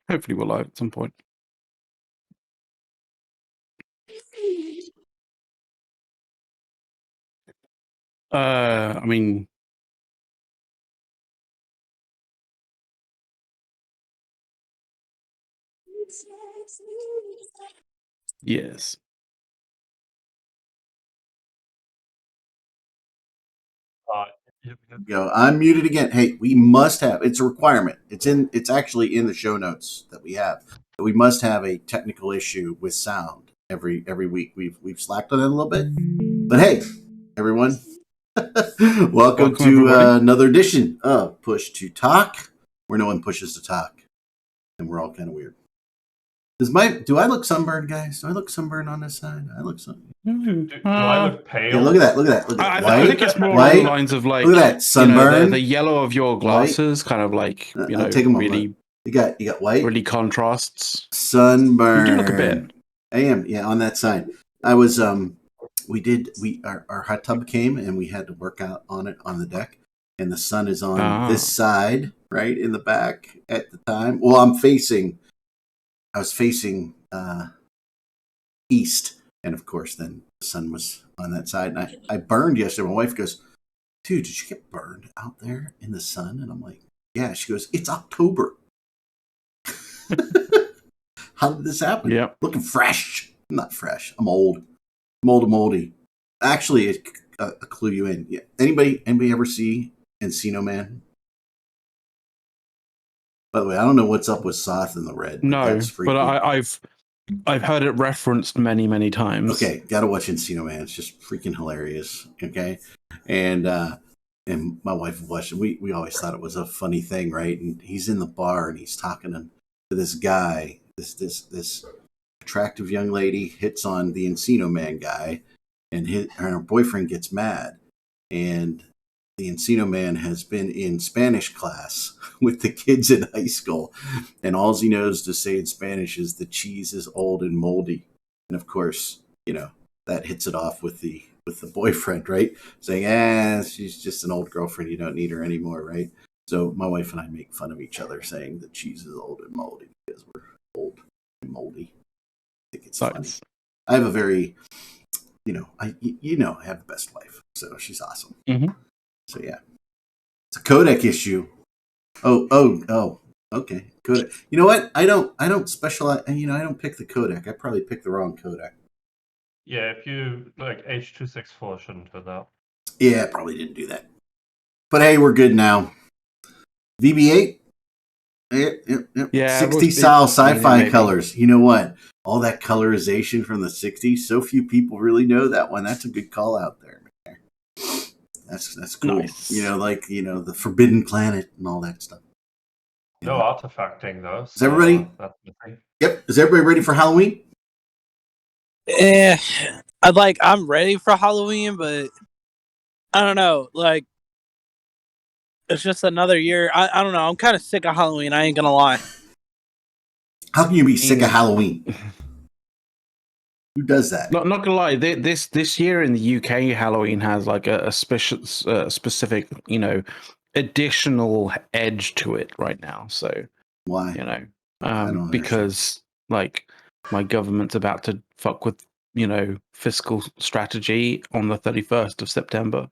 Hopefully we're live at some point. I mean, yes. Go. I'm muted again. Hey, we must have. It's a requirement. It's actually in the show notes that we have. But we must have a technical issue with sound every week. We've slacked on it a little bit, but hey, everyone, welcome to another edition of Push to Talk, where no one pushes to talk, and we're all kind of weird. Do I look sunburned, guys? Do I look sunburned on this side? I look sunburned. Do I look pale? Yeah, look at that. Look at that. Look at that. I think it's more along the lines of like, look at that sunburn. The yellow of your glasses, kind of like take them really. You got white. Really contrasts. Sunburn. You do look a bit. I am, yeah, on that side. I was our hot tub came and we had to work out on it on the deck, and the sun is on this side, right in the back at the time. Well, I was facing east, and of course then the sun was on that side, and I burned yesterday. My wife goes, "Dude, did you get burned out there in the sun?" And I'm like, "Yeah." She goes, "It's October." How did this happen? Yeah, looking fresh. I'm not fresh. I'm old. Moldy. Actually, a clue you in. Yeah. Anybody ever see Encino Man? By the way, I don't know what's up with Soth and the Red. No, but I've heard it referenced many times. Okay, gotta watch Encino Man. It's just freaking hilarious. Okay, and my wife watched it. We always thought it was a funny thing, right? And he's in the bar and he's talking to this guy. This attractive young lady hits on the Encino Man guy, and her boyfriend gets mad. And the Encino Man has been in Spanish class with the kids in high school, and all he knows to say in Spanish is the cheese is old and moldy. And of course, that hits it off with the boyfriend, right? Saying, she's just an old girlfriend. You don't need her anymore, right? So my wife and I make fun of each other saying the cheese is old and moldy because we're old and moldy. I think it's funny. I have a very, I have the best wife, so she's awesome. Mm-hmm. So yeah, it's a codec issue. Oh, okay, codec. You know what? I don't specialize. I don't pick the codec. I probably picked the wrong codec. Yeah, if you like H.264 shouldn't do that. Yeah, I probably didn't do that. But hey, we're good now. VB8. Yep. Yeah, 60s style sci-fi colors. You know what? All that colorization from the 60s. So few people really know that one. That's a good call out there. That's cool. Nice. The Forbidden Planet and all that stuff. No artifacting though. Is everybody? Yep. Is everybody ready for Halloween? I'm ready for Halloween, but I don't know. Like, it's just another year. I don't know. I'm kind of sick of Halloween. I ain't gonna lie. How can you be sick of Halloween? Who does that? Not gonna lie. This year in the UK, Halloween has like a specific, additional edge to it right now. So why? Because like my government's about to fuck with fiscal strategy on the 31st of September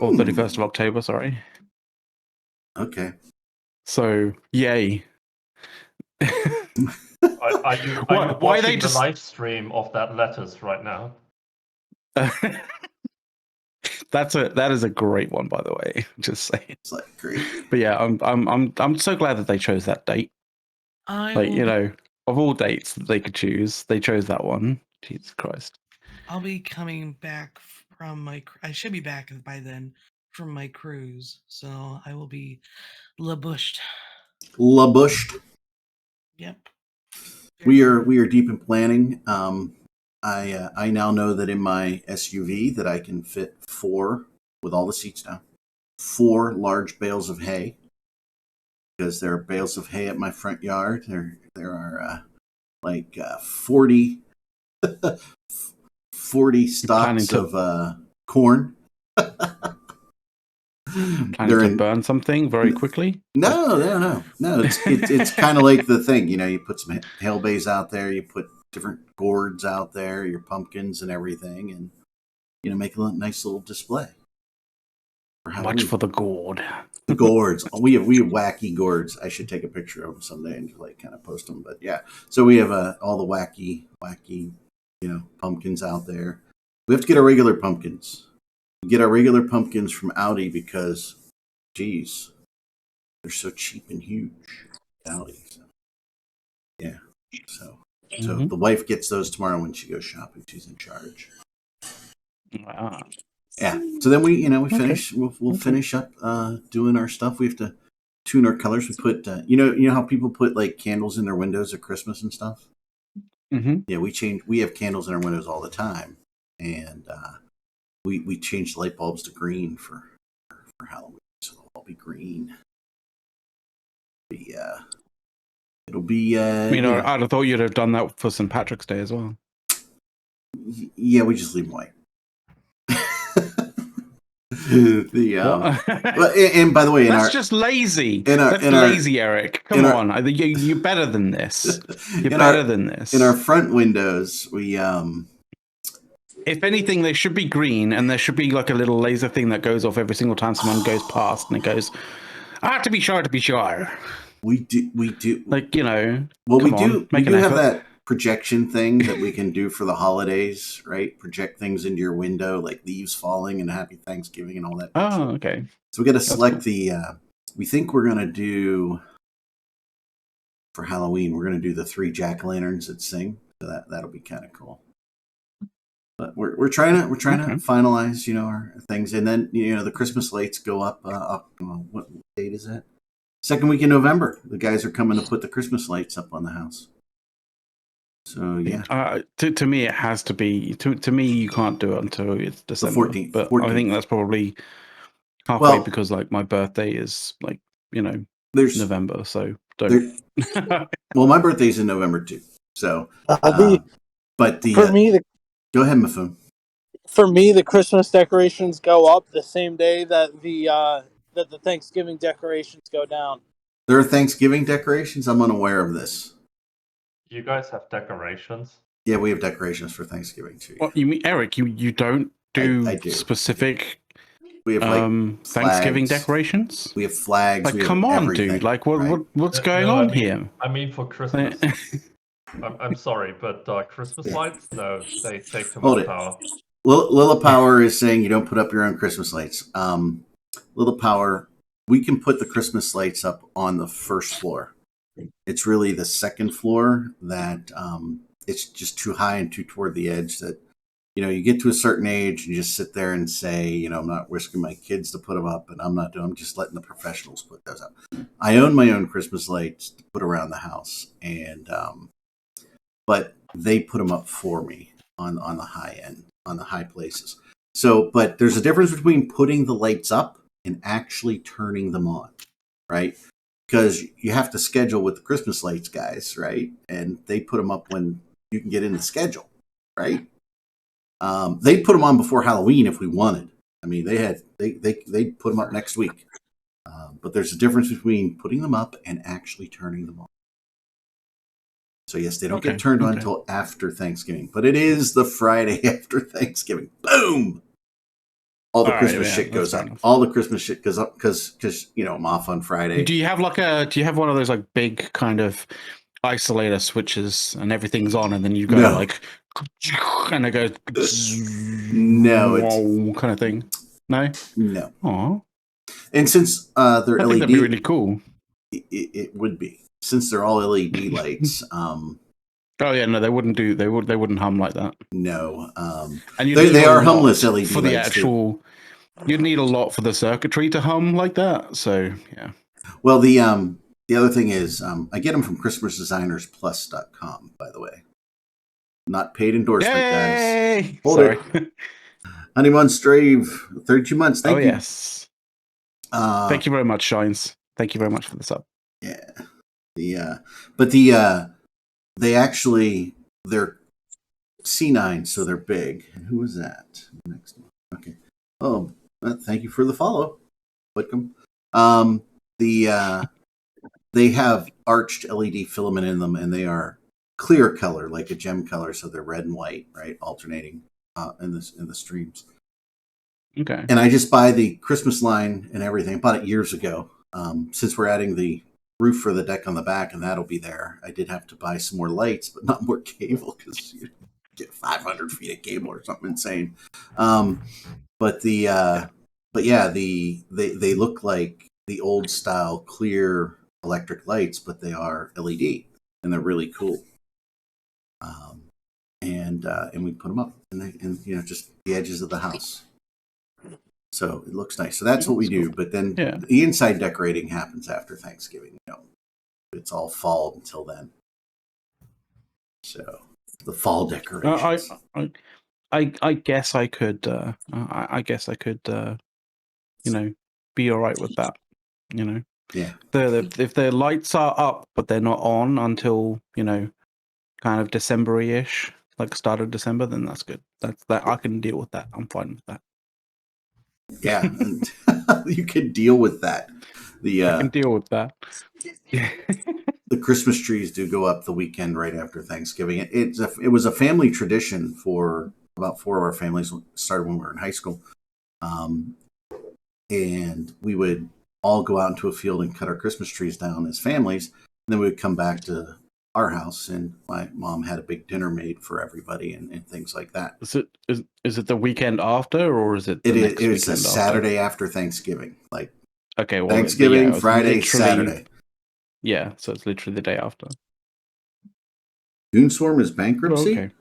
or 31st of October. Sorry. Okay. So yay. Are you watching the live stream of that letters right now? That is a great one, by the way. Just saying. It's like great. But yeah, I'm so glad that they chose that date. Of all dates that they could choose, they chose that one. Jesus Christ. I'll be coming back from I should be back by then from my cruise, so I will be labushed. Yep. We are deep in planning. I now know that in my SUV that I can fit 4 with all the seats down, 4 large bales of hay, because there are bales of hay at my front yard. There are 40 stalks of corn. Planning to burn something very quickly? No. It's kind of like the thing, you put some hail bays out there, you put different gourds out there, your pumpkins and everything, and make a nice little display. Much for the gourd. The gourds. We have wacky gourds. I should take a picture of them someday and kind of post them. But yeah, so we have all the wacky, pumpkins out there. We have to get our regular pumpkins. We get our regular pumpkins from Audi because, geez, they're so cheap and huge. Audi. So. Yeah. So the wife gets those tomorrow when she goes shopping. She's in charge. Wow. Yeah. So then we finish. We'll finish up doing our stuff. We have to tune our colors. We put you know how people put like candles in their windows at Christmas and stuff. Mm-hmm. Yeah, we have candles in our windows all the time, and we change light bulbs to green for Halloween, so they'll all be green. It'll be. I'd have thought you'd have done that for St. Patrick's Day as well. Yeah, we just leave them white. And by the way, that's just lazy. That's lazy, Eric. Come on, you're better than this. You're better than this. In our front windows, we if anything, they should be green, and there should be like a little laser thing that goes off every single time someone goes past, and it goes, "I have to be sure to be sure." We do. Like Well, we do have that projection thing that we can do for the holidays, right? Project things into your window, like leaves falling and Happy Thanksgiving and all that. Oh, okay. So we got to select the. We think we're gonna do for Halloween. We're gonna do the 3 jack-o'-lanterns that sing. So that'll be kind of cool. But we're trying to finalize our things, and then the Christmas lights go up. What date is that? Second week in November. The guys are coming to put the Christmas lights up on the house. So yeah. To me, it has to be. To me, you can't do it until it's December. The 14th. But 14th. I think that's probably halfway because like my birthday is like there's November, so don't. Well, my birthday's in November too. So, for me, go ahead, Mafun. For me, the Christmas decorations go up the same day that the Thanksgiving decorations go down. There are Thanksgiving decorations? I'm unaware of this. You guys have decorations? Yeah, we have decorations for Thanksgiving too. What you mean, Eric? You don't do specific. We have Thanksgiving decorations. We have flags. Like, come on, everything, dude! Like, what's going on here? I mean, for Christmas. I'm sorry, but Christmas lights? No, they take too much power. Lilla Power is saying you don't put up your own Christmas lights. Lilla Power, we can put the Christmas lights up on the first floor. It's really the second floor that it's just too high and too toward the edge that, you get to a certain age and you just sit there and say, I'm not risking my kids to put them up, and I'm just letting the professionals put those up. I own my own Christmas lights to put around the house, and but they put them up for me on the high end, on the high places. So, but there's a difference between putting the lights up and actually turning them on, right? Because you have to schedule with the Christmas lights guys, right? And they put them up when you can get in the schedule, right? They put them on before Halloween if we wanted. I mean, they put them up next week. But there's a difference between putting them up and actually turning them on. So yes, they don't get turned on until after Thanksgiving, but it is the Friday after Thanksgiving. Boom! All the Christmas shit goes up. All the Christmas shit goes up because I'm off on Friday. Do you have one of those like big kind of isolator switches and everything's on, and then you go like, and it goes no, kind of thing? No. Aww. And since they're LED, that'd be really cool. It would be, since they're all LED lights. Oh yeah, no, they wouldn't do. They wouldn't hum like that. No, and they are humless LED for lights the actual. Too. You'd need a lot for the circuitry to hum like that. So yeah. Well, the other thing is, I get them from ChristmasDesignersPlus.com. By the way, not paid endorsement, guys. Sorry. Honeymoon Strave, 32 months. Thank you. Yes. Thank you very much, Shines. Thank you very much for the sub. Yeah. They actually, they're C9, so they're big. And who was that? Next one. Okay. Oh, thank you for the follow. flick them. They have arched LED filament in them, and they are clear color, like a gem color, so they're red and white, right, alternating in the streams. Okay. And I just buy the Christmas line and everything. I bought it years ago. Since we're adding the roof for the deck on the back, and that'll be there. I did have to buy some more lights, but not more cable because you get 500 feet of cable or something insane. But yeah, they look like the old style clear electric lights, but they are LED and they're really cool. And we put them up in just the edges of the house. So it looks nice. So that's what we do. But then the inside decorating happens after Thanksgiving. It's all fall until then. So the fall decorations. I guess I could. I guess I could. Be all right with that. Yeah. If the lights are up but they're not on until kind of December-ish, like start of December, then that's good. That's that. I can deal with that. I'm fine with that. Yeah, and you can deal with that. I can deal with that. The Christmas trees do go up the weekend right after Thanksgiving. It was a family tradition for about 4 of our families. Started when we were in high school, and we would all go out into a field and cut our Christmas trees down as families. And then we would come back to our house, and my mom had a big dinner made for everybody and things like that. Is it the weekend after, or is it the next It's weekend a Saturday after Thanksgiving, like okay, well, Thanksgiving, Friday, Saturday. Yeah, so it's literally the day after. Goonswarm is bankruptcy? Oh, okay.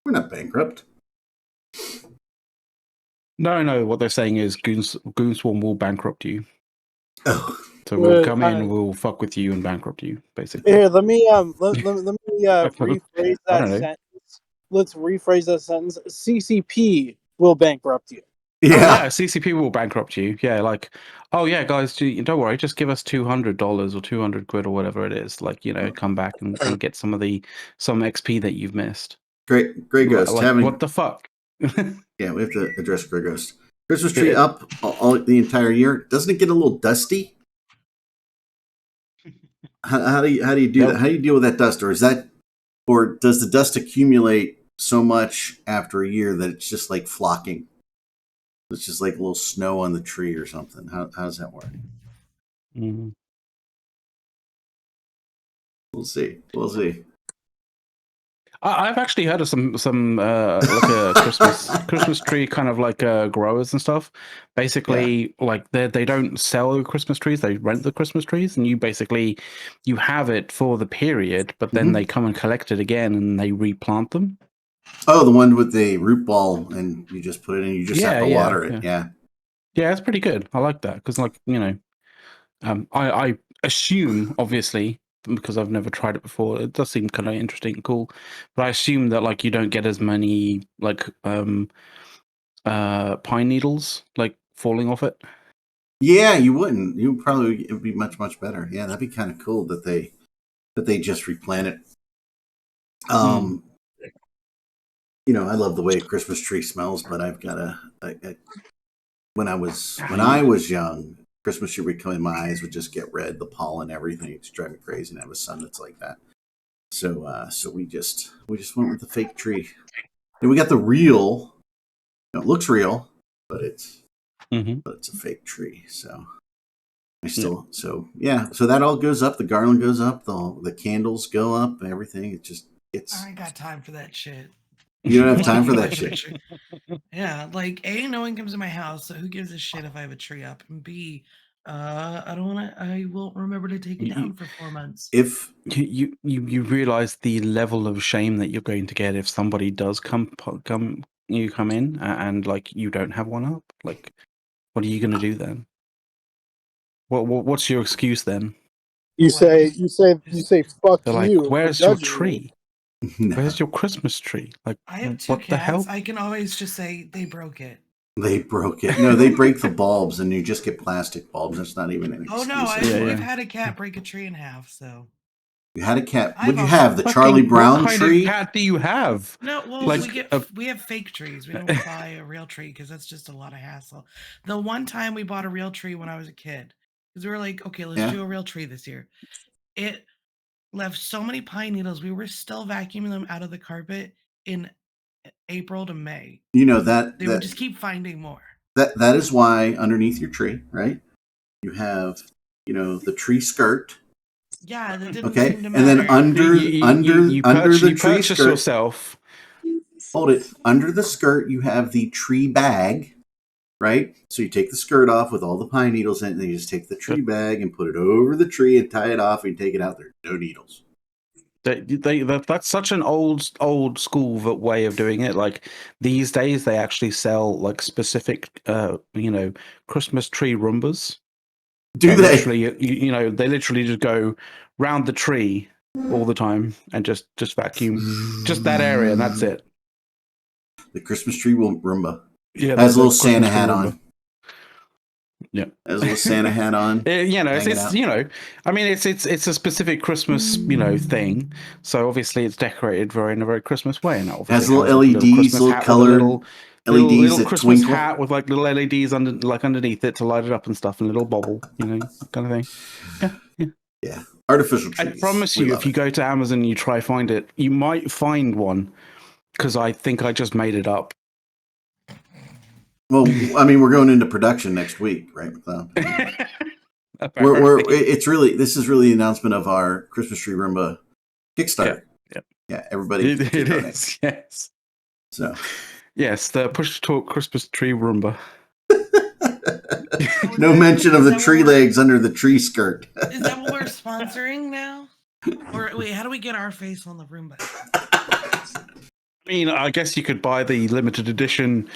We're not bankrupt. No. What they're saying is Goonswarm will bankrupt you. Oh. So we'll come in, we'll fuck with you and bankrupt you, basically. Here, let me rephrase that sentence. Let's rephrase that sentence. CCP will bankrupt you. Yeah. Oh, yeah, CCP will bankrupt you. Yeah, like, oh yeah, guys, don't worry, just give us $200 or 200 quid or whatever it is. Like, come back and get some XP that you've missed. Grey Ghost having what the fuck? Yeah, we have to address Grey Ghost. Christmas tree up all the entire year. Doesn't it get a little dusty? How do you do that? How do you deal with that dust, or does the dust accumulate so much after a year that it's just like flocking? It's just like a little snow on the tree or something. How does that work? Mm-hmm. We'll see. I've actually heard of some like a Christmas tree kind of like growers and stuff. Basically, like they don't sell the Christmas trees; they rent the Christmas trees, and you have it for the period, but then they come and collect it again and they replant them. Oh, the one with the root ball, and you just put it in. You just have to water it. Yeah, it's pretty good. I like that because, like, I assume, obviously, because I've never tried it before, it does seem kind of interesting and cool. But I assume that, like, you don't get as many like pine needles like falling off it. Yeah, you wouldn't. It'd be much better. Yeah, that'd be kind of cool that they just replant it. I love the way a Christmas tree smells, but I've got when I was young, Christmas tree would come in, my eyes would just get red, the pollen, everything. It's driving me crazy, and I have a son that's like that. So we just went with the fake tree, and we got the real. It looks real, but it's a fake tree. So so that all goes up. The garland goes up. The candles go up. And everything. I ain't got time for that shit. You don't have time for that shit. Yeah, like A, no one comes to my house, so who gives a shit if I have a tree up? And B, I won't remember to take it down for 4 months. If you realize the level of shame that you're going to get if somebody does come in and like you don't have one up, like, what are you going to do then? What's your excuse then? You say fuck They're like, you. where's your tree? No. Where's your Christmas tree? Like, I have 2 cats. The hell? I can always just say they broke it. They broke it. No, they break the bulbs, and you just get plastic bulbs. That's not even an excuse. Oh no, I've had a cat break a tree in half. So You had a cat. I've What'd you also- have? The Charlie Brown what kind tree? of cat do you have? No, well, Like we have fake trees. We don't buy a real tree because that's just a lot of hassle. The one time we bought a real tree when I was a kid, because we were like, okay, let's Yeah. do a real tree this year. It left so many pine needles. We were still vacuuming them out of the carpet in April to May. You know that They would just keep finding more. that is why underneath your tree, right? You have, the tree skirt. Yeah, that didn't Okay, seem to and matter. then under the tree purchase skirt, yourself. hold it. Under the skirt, you have the tree bag, right? So you take the skirt off with all the pine needles in it, and then you just take the tree bag and put it over the tree and tie it off, and you take it out. There's no needles. That's such an old school way of doing it. Like these days, they actually sell like specific, Christmas tree Roombas. Do they? Literally, they literally just go round the tree all the time and just vacuum just that area, and that's it. The Christmas tree Roomba. Yeah, Has a little the Santa Christmas tree hat Roomba. on. Yeah, Has a little Santa hat on. I mean, it's a specific Christmas, thing. So obviously, it's decorated in a very Christmas way, and obviously Has little like, LEDs, Christmas little hat colored with LEDs little that Christmas twinkle. hat with like little LEDs underneath it to light it up and stuff, and a little bobble, kind of thing. Yeah, artificial trees. I promise We you, love if you it. go to Amazon and you try find it, you might find one, because I think I just made it up. Well, I mean, we're going into production next week, right, McLeod? This is really the announcement of our Christmas tree Roomba Kickstarter. Yeah, everybody It donate. is, yes. So, yes, the Push to Talk Christmas tree Roomba. no mention of the tree legs under the tree skirt. Is that what we're sponsoring now? Or wait, how do we get our face on the Roomba? I mean, I guess you could buy the limited edition,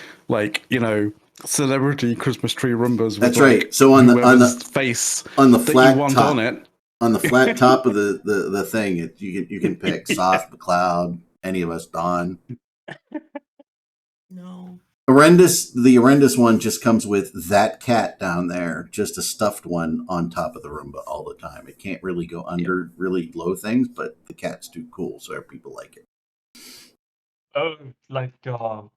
celebrity Christmas tree Roombas. With, That's right. So on the face on the that flat you want top on it, on the flat top of the thing, you can pick Soft, McLeod, any of us, Don. No. The horrendous one just comes with that cat down there, just a stuffed one on top of the Roomba all the time. It can't really go under really low things, but the cat's too cool, so people like it. Oh, like that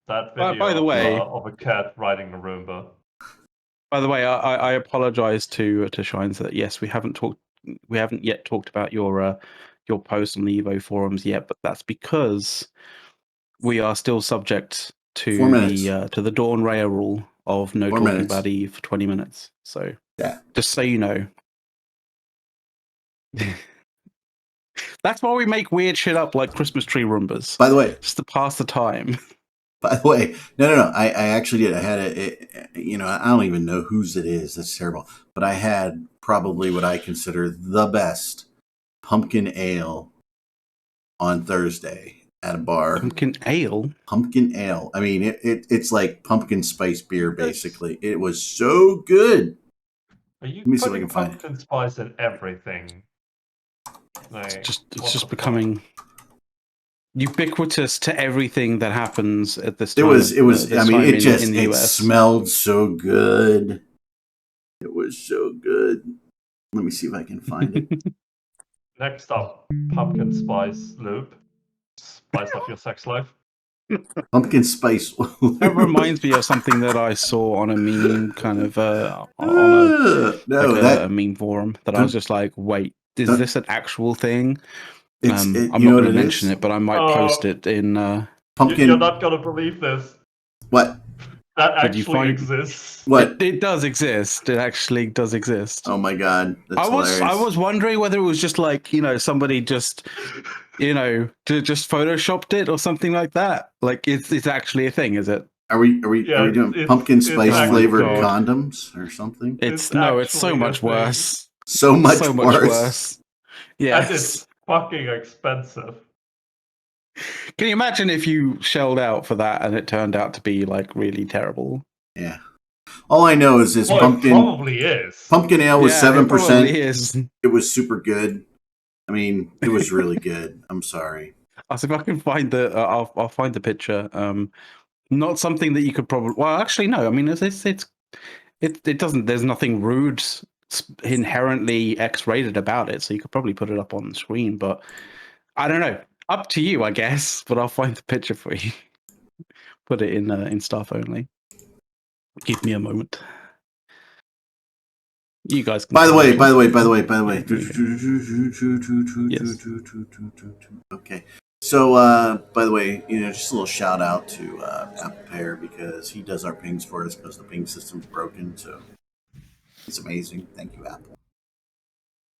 video by the way, of a cat riding a Roomba. By the way, I apologize to Shines that yes, we haven't yet talked about your post on the Evo forums yet, but that's because we are still subject to the Dawn Raya rule of no talking about Eve for 20 minutes. So yeah, just so you know. That's why we make weird shit up like Christmas tree Roombas. By the way, just to pass the time. By the way, no. I actually did. I had I don't even know whose it is. That's terrible. But I had probably what I consider the best pumpkin ale on Thursday at a bar. Pumpkin ale? Pumpkin ale. I mean, it's like pumpkin spice beer, basically. It was so good. Are you Let me see if I putting can find pumpkin spice in everything? It's just becoming ubiquitous to everything that happens at this time. It was. I mean, in the it US. smelled so good. It was so good. Let me see if I can find it. Next up, pumpkin spice lube. Spice up your sex life. Pumpkin spice. That reminds me of something that I saw on a meme, kind of on a meme forum. That I was just like, "Wait, is this an actual thing?" I'm not going to mention it, but I might post it in. Pumpkin. You're not going to believe this. What? That actually exists. What? It does exist. It actually does exist. Oh my god, that's hilarious. I was wondering whether it was just like somebody just just photoshopped it or something like that. Like it's actually a thing, is it? Are we doing pumpkin spice flavored condoms or something? It's so much worse. So much worse. Yes. And it's fucking expensive. Can you imagine if you shelled out for that and it turned out to be like really terrible? Yeah. All I know is pumpkin. It probably is. Pumpkin ale was 7%. It is. It was super good. I mean, it was really good. I'm sorry. I'll see if I can find I'll find the picture. Not something that you could probably. Well, actually, no. I mean, it doesn't. There's nothing rude inherently X-rated about it, so you could probably put it up on the screen. But I don't know. Up to you, I guess. But I'll find the picture for you. Put it in staff only. Give me a moment. You guys can. By the way. Yes. Okay. So, by the way, just a little shout out to Apple Pair because he does our pings for us because the ping system's broken. So it's amazing. Thank you, Apple.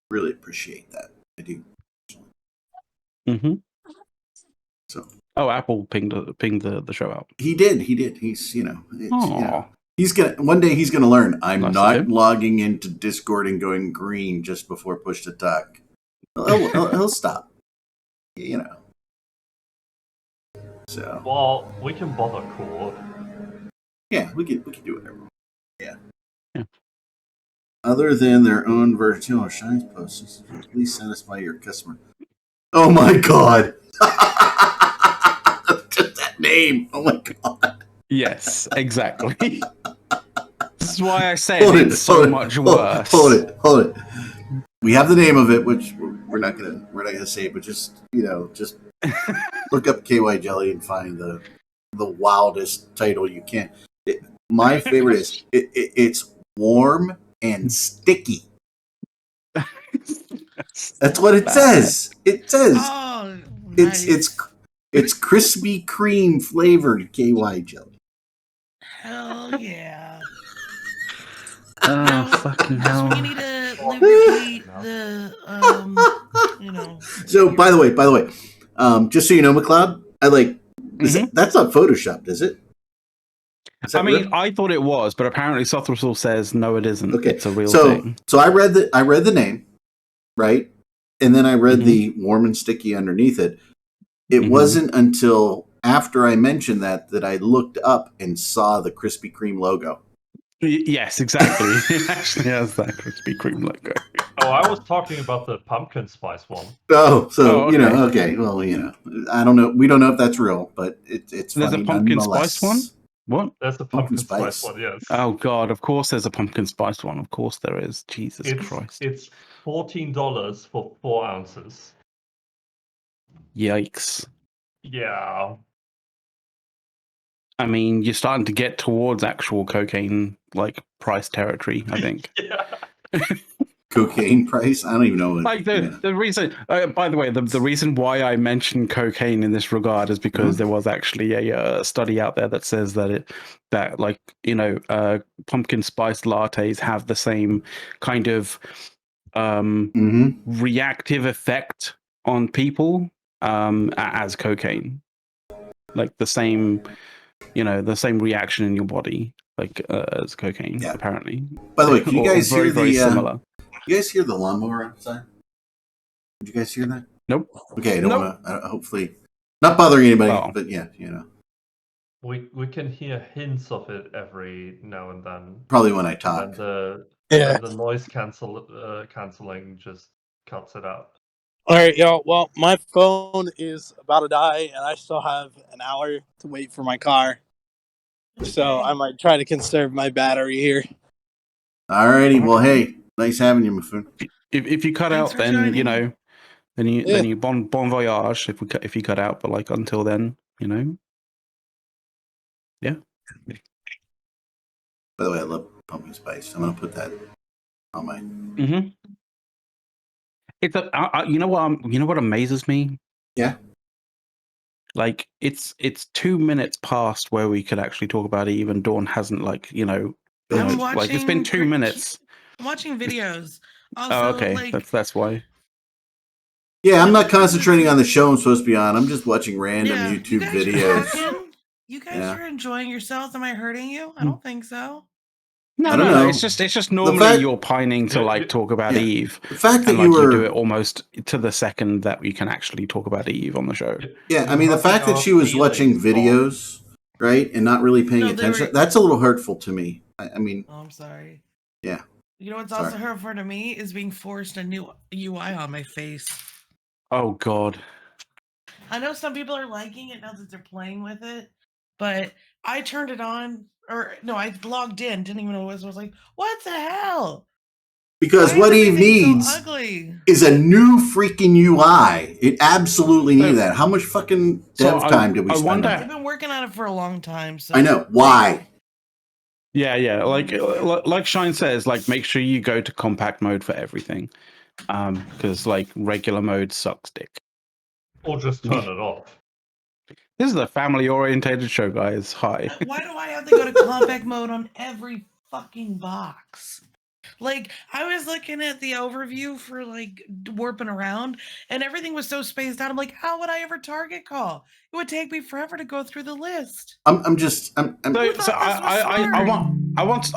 Really appreciate that. I do. Mm-hmm. So. Oh, Apple pinged the show out. He did. He's he's gonna one day he's gonna learn. I'm Nice not logging into Discord and going green just before push to talk. He'll stop. So Well, we can bother Cord. yeah, we can do whatever. Yeah. Other than their own version or Shine's posts, please satisfy your customer. Oh my god! Just that name. Oh my god. Yes, exactly. This is why I say it's so much worse. Hold it. We have the name of it, which we're not gonna say, but just look up KY Jelly and find the wildest title you can. My favorite is it's warm and sticky. That's what it says. It says Oh, nice. it's Krispy Kreme flavored KY Jelly. Hell yeah. Oh, fucking hell. We need to lubricate the, So, by the way, just so you know, McLeod, that's not photoshopped, is it? I mean, real? I thought it was, but apparently Sothrisol says no, it isn't. Okay, it's a real thing. So I read the name, right, and then I read the warm and sticky underneath it. It wasn't until after I mentioned that I looked up and saw the Krispy Kreme logo. Yes, exactly. It actually has that Krispy Kreme logo. Oh, I was talking about the pumpkin spice one. Oh, so okay. Okay. Well, I don't know. We don't know if that's real, but it's There's funny a pumpkin spice one. What? There's a pumpkin spice one. Yes. Oh God! Of course, there's a pumpkin spice one. Of course, there is. Jesus Christ! It's $14 for 4 ounces. Yikes! Yeah. I mean, you're starting to get towards actual cocaine price territory, I think. Yeah. Cocaine price? I don't even know. The reason, by the way, the reason why I mentioned cocaine in this regard is because there was actually a study out there that says that pumpkin spice lattes have the same kind of reactive effect on people as cocaine, like the same reaction in your body as cocaine. Apparently. By the way, can you guys very, hear very similar? You guys hear the lawnmower outside? Did you guys hear that? Nope. Okay, I don't want to. Hopefully, not bothering anybody. But yeah, We can hear hints of it every now and then. Probably when I talk. And the noise canceling just cuts it out. All right, y'all. Well, my phone is about to die, and I still have an hour to wait for my car. So I might try to conserve my battery here. Alrighty. Well, hey, nice having you, my friend. If you cut out, then then you bon voyage. If you cut out, but until then, yeah. By the way, I love pumpkin spice. I'm gonna put that on my. It's you know what amazes me? Yeah. It's 2 minutes past where we could actually talk about it. Even Dawn hasn't it's been 2 minutes. I'm watching videos. Also, oh, okay. That's why. Yeah, I'm not concentrating on the show I'm supposed to be on. I'm just watching random YouTube videos. You guys are enjoying yourselves. Am I hurting you? I don't think so. No. It's just normally you're pining to talk about Eve. The fact that you do it almost to the second that we can actually talk about Eve on the show. Yeah, I mean the fact that she was watching videos, right, and not really paying attention—that's a little hurtful to me. I mean, I'm sorry. Yeah. You know what's also hurtful to me is being forced a new UI on my face. Oh God. I know some people are liking it now that they're playing with it, but I turned it on, or no, I logged in, didn't even know what it was. I was like, what the hell? Because Why what is Eve everything so needs ugly? is a new freaking UI. It absolutely needed that. How much fucking So dev time did we I spend on wonder. They've that? been working on it for a long time, so I know. Why? Yeah, like Shine says, like make sure you go to compact mode for everything, because like regular mode sucks dick. Or just turn it off. This is a family-orientated show, guys. Hi. Why do I have to go to compact mode on every fucking box? Like, I was looking at the overview for like warping around, and everything was so spaced out. I'm like, how would I ever target call? It would take me forever to go through the list. I'm Who So thought this was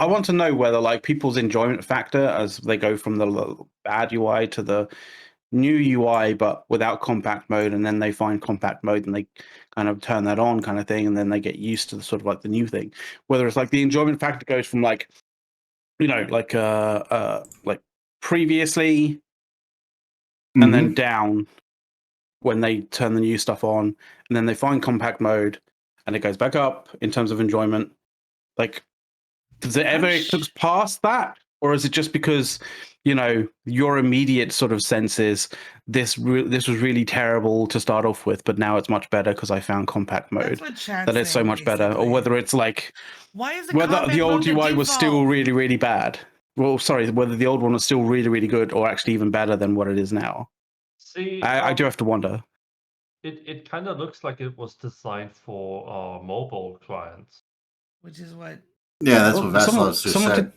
I want to know whether like people's enjoyment factor as they go from the bad UI to the new UI, but without compact mode, and then they find compact mode and they kind of turn that on, kind of thing, and then they get used to the sort of like the new thing. Whether it's like the enjoyment factor goes from like, you know, like previously and then Mhm. down when they turn the new stuff on, and then they find compact mode and it goes back up in terms of enjoyment. Like, does it ever look past that, or is it just because, you know, your immediate sort of sense is this was really terrible to start off with, but now it's much better because I found compact mode, That's what chat's that it's so saying, much better, or basically. whether it's like Why is the whether compact the old mode the UI was still default? really, really bad. Well, sorry, whether the old one was still really, really good, or actually even better than what it is now. See, I do have to wonder. it kind of looks like it was designed for mobile clients. Which is what? Yeah, that's Well, what Vaslov's just said.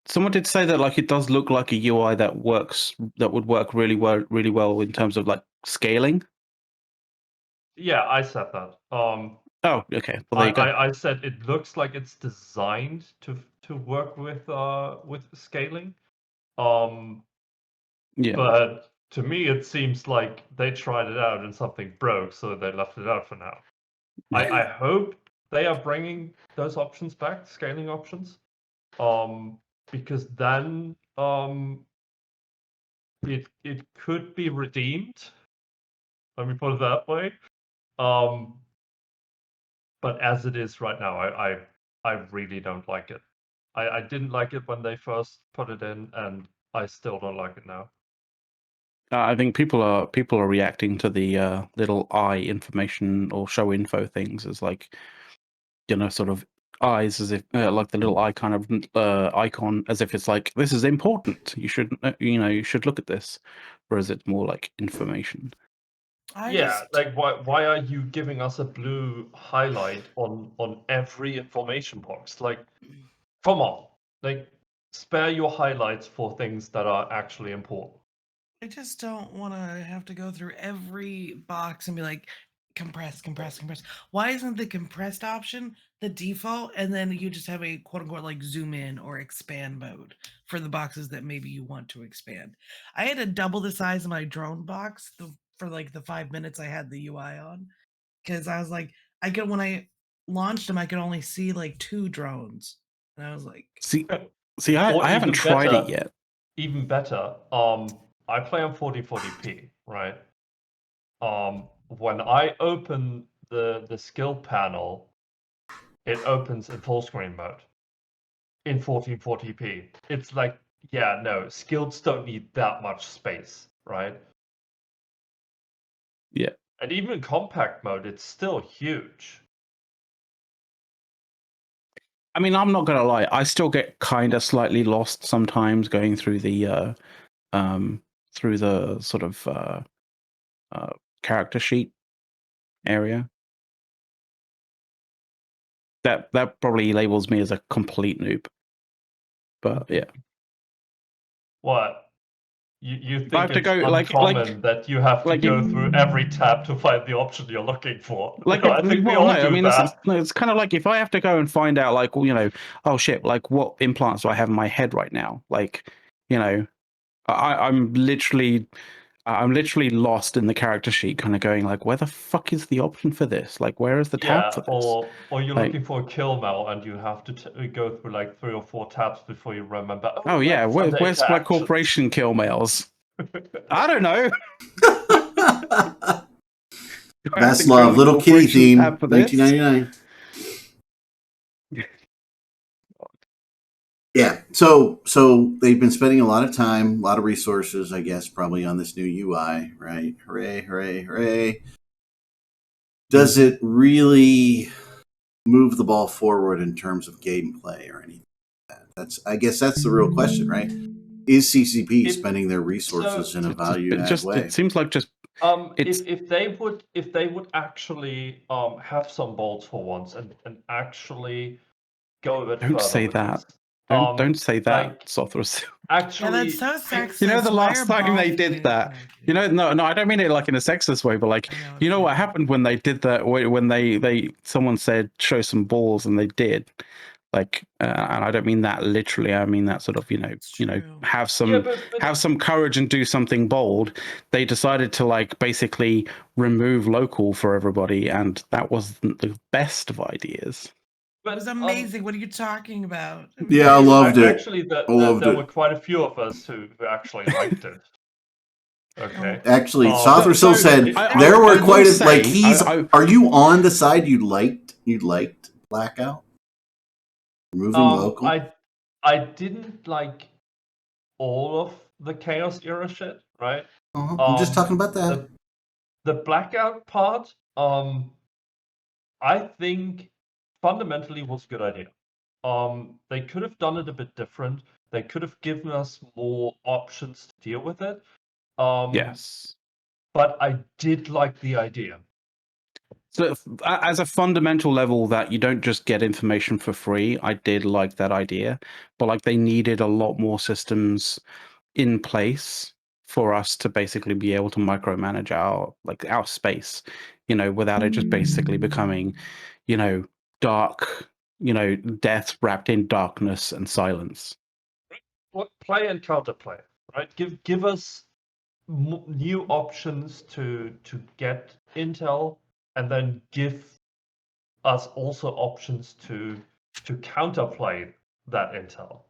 Someone did say that like it does look like a UI that would work really well in terms of like scaling. Yeah, I said that. Oh, okay. Well, there you go. I said it looks like it's designed to work with scaling. Yeah. But to me, it seems like they tried it out and something broke, so they left it out for now. I hope they are bringing those options back, scaling options, because then it could be redeemed. Let me put it that way. But as it is right now, I really don't like it. I didn't like it when they first put it in, and I still don't like it now. I think people are reacting to the little eye information or show info things as like, you know, sort of eyes, as if like the little eye kind of icon, as if it's like, this is important. You should you should look at this, whereas it's more like information. Like why are you giving us a blue highlight on every information box? Like, come on, like spare your highlights for things that are actually important. I just don't want to have to go through every box and be like, compress. Why isn't the compressed option the default? And then you just have a quote unquote like zoom in or expand mode for the boxes that maybe you want to expand. I had to double the size of my drone box for like the 5 minutes I had the UI on, because I was like, when I launched them, I could only see like 2 drones. And I was like, See, Or I haven't even tried better, it yet. Even better, I play on 1440p, right? When I open the skill panel, it opens in full screen mode in 1440p. It's like, yeah, no, skills don't need that much space, right? Yeah. And even in compact mode, it's still huge. I mean, I'm not gonna lie. I still get kind of slightly lost sometimes going through the sort of character sheet area. That probably labels me as a complete noob. But yeah, What? You if I think have to it's go uncommon that you have to like go through every tab to find the option you're looking for? like I think we well, no, all do I mean that. it's kind of like if I have to go and find out like, well, oh shit, like what implants do I have in my head right now? Like, I'm literally lost in the character sheet, kind of going like, where the fuck is the option for this? Like, where is the tab for this? Or you're Like, looking for a kill mail and you have to go through like 3 or 4 tabs before you remember. oh Right, yeah, it's under where's my interactions. corporation kill mails? I don't know. Do I have to go to Vaslov, the little kitty corporation theme, tab for this? 1999. Yeah. So they've been spending a lot of time, a lot of resources, I guess, probably on this new UI, right? Hooray, hooray, hooray. Does it really move the ball forward in terms of gameplay or anything like that? I guess that's the real question, right? Is CCP spending their resources in a value add way? It seems like just it's if they would actually have some balls for once and actually go a bit don't further say with that. this. Don't say that, Like Sothros. Yeah, actually, that's so sexist. You know, the Why last are time they balls did used? that, you know, no, I don't mean it like in a sexist way, but like, I know you it's know what not. happened when they did that? When someone said show some balls, and they did. Like, and I don't mean that literally. I mean that sort of, It's true. have yeah, some courage and do something bold. They decided to like basically remove local for everybody, and that wasn't the best of ideas. It was amazing. What are you talking about? It was Yeah, I loved it. Actually, I loved there it. were quite a few of us who actually liked it. Okay. Actually, Um, Sother so said I there were will quite a say, like. He's. Are you on the side you liked? You liked Blackout? Removing local. I didn't like all of the Chaos era shit, right? I'm just talking about that. The Blackout part, I think fundamentally was a good idea. They could have done it a bit different. They could have given us more options to deal with it. Yes. But I did like the idea. So, as a fundamental level, that you don't just get information for free, I did like that idea, but like they needed a lot more systems in place for us to basically be able to micromanage our space, without it just basically becoming, dark, death wrapped in darkness and silence. Play and counterplay, right? Give us new options to get intel, and then give us also options to counterplay that intel,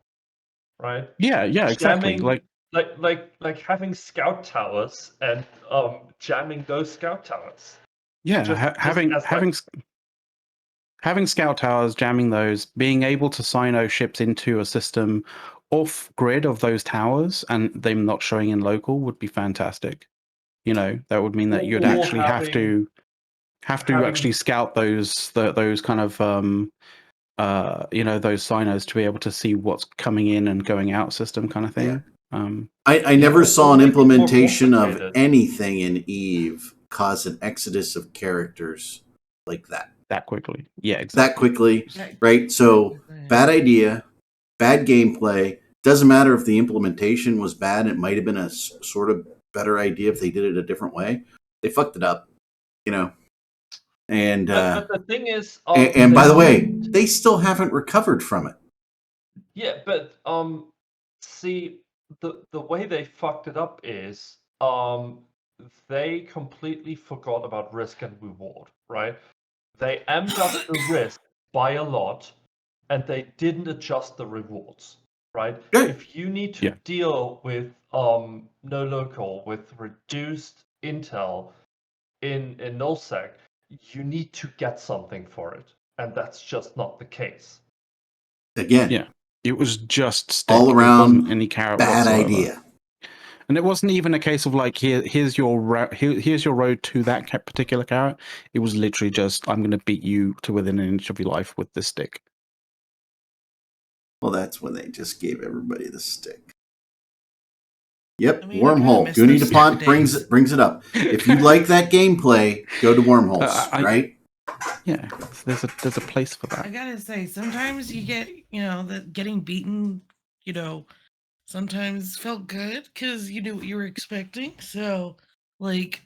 right? Yeah, exactly. Jamming, like having scout towers and jamming those scout towers. Yeah, having scout towers, jamming those, being able to sino ships into a system off grid of those towers and them not showing in local would be fantastic. That would mean that you'd actually have to actually scout those kind of those sinos to be able to see what's coming in and going out system kind of thing. I never saw an make it more implementation of complicated. anything in Eve cause an exodus of characters like that. That quickly. Yeah, exactly. That quickly, right? So bad idea, bad gameplay. Doesn't matter if the implementation was bad. It might have been a sort of better idea if they did it a different way. They fucked it up, And but the thing is, and by the way, they still haven't recovered from it. Yeah, but see, the way they fucked it up is they completely forgot about risk and reward, right? They amped up the risk by a lot, and they didn't adjust the rewards, right? Good. If you need to deal with no local, with reduced intel in nullsec, you need to get something for it, and that's just not the case. Again, yeah, it was just stick. All around it wasn't any carrot bad whatsoever. idea. And it wasn't even a case of like here's your road to that particular carrot. It was literally just I'm going to beat you to within an inch of your life with this stick. Well, that's when they just gave everybody the stick. Yep, I mean, wormhole. I Goonie kinda miss those DuPont days. brings it up. If you like that gameplay, go to wormholes, right? Yeah, there's a place for that. I gotta say, sometimes you get, that getting beaten, sometimes felt good because you knew what you were expecting. So, like,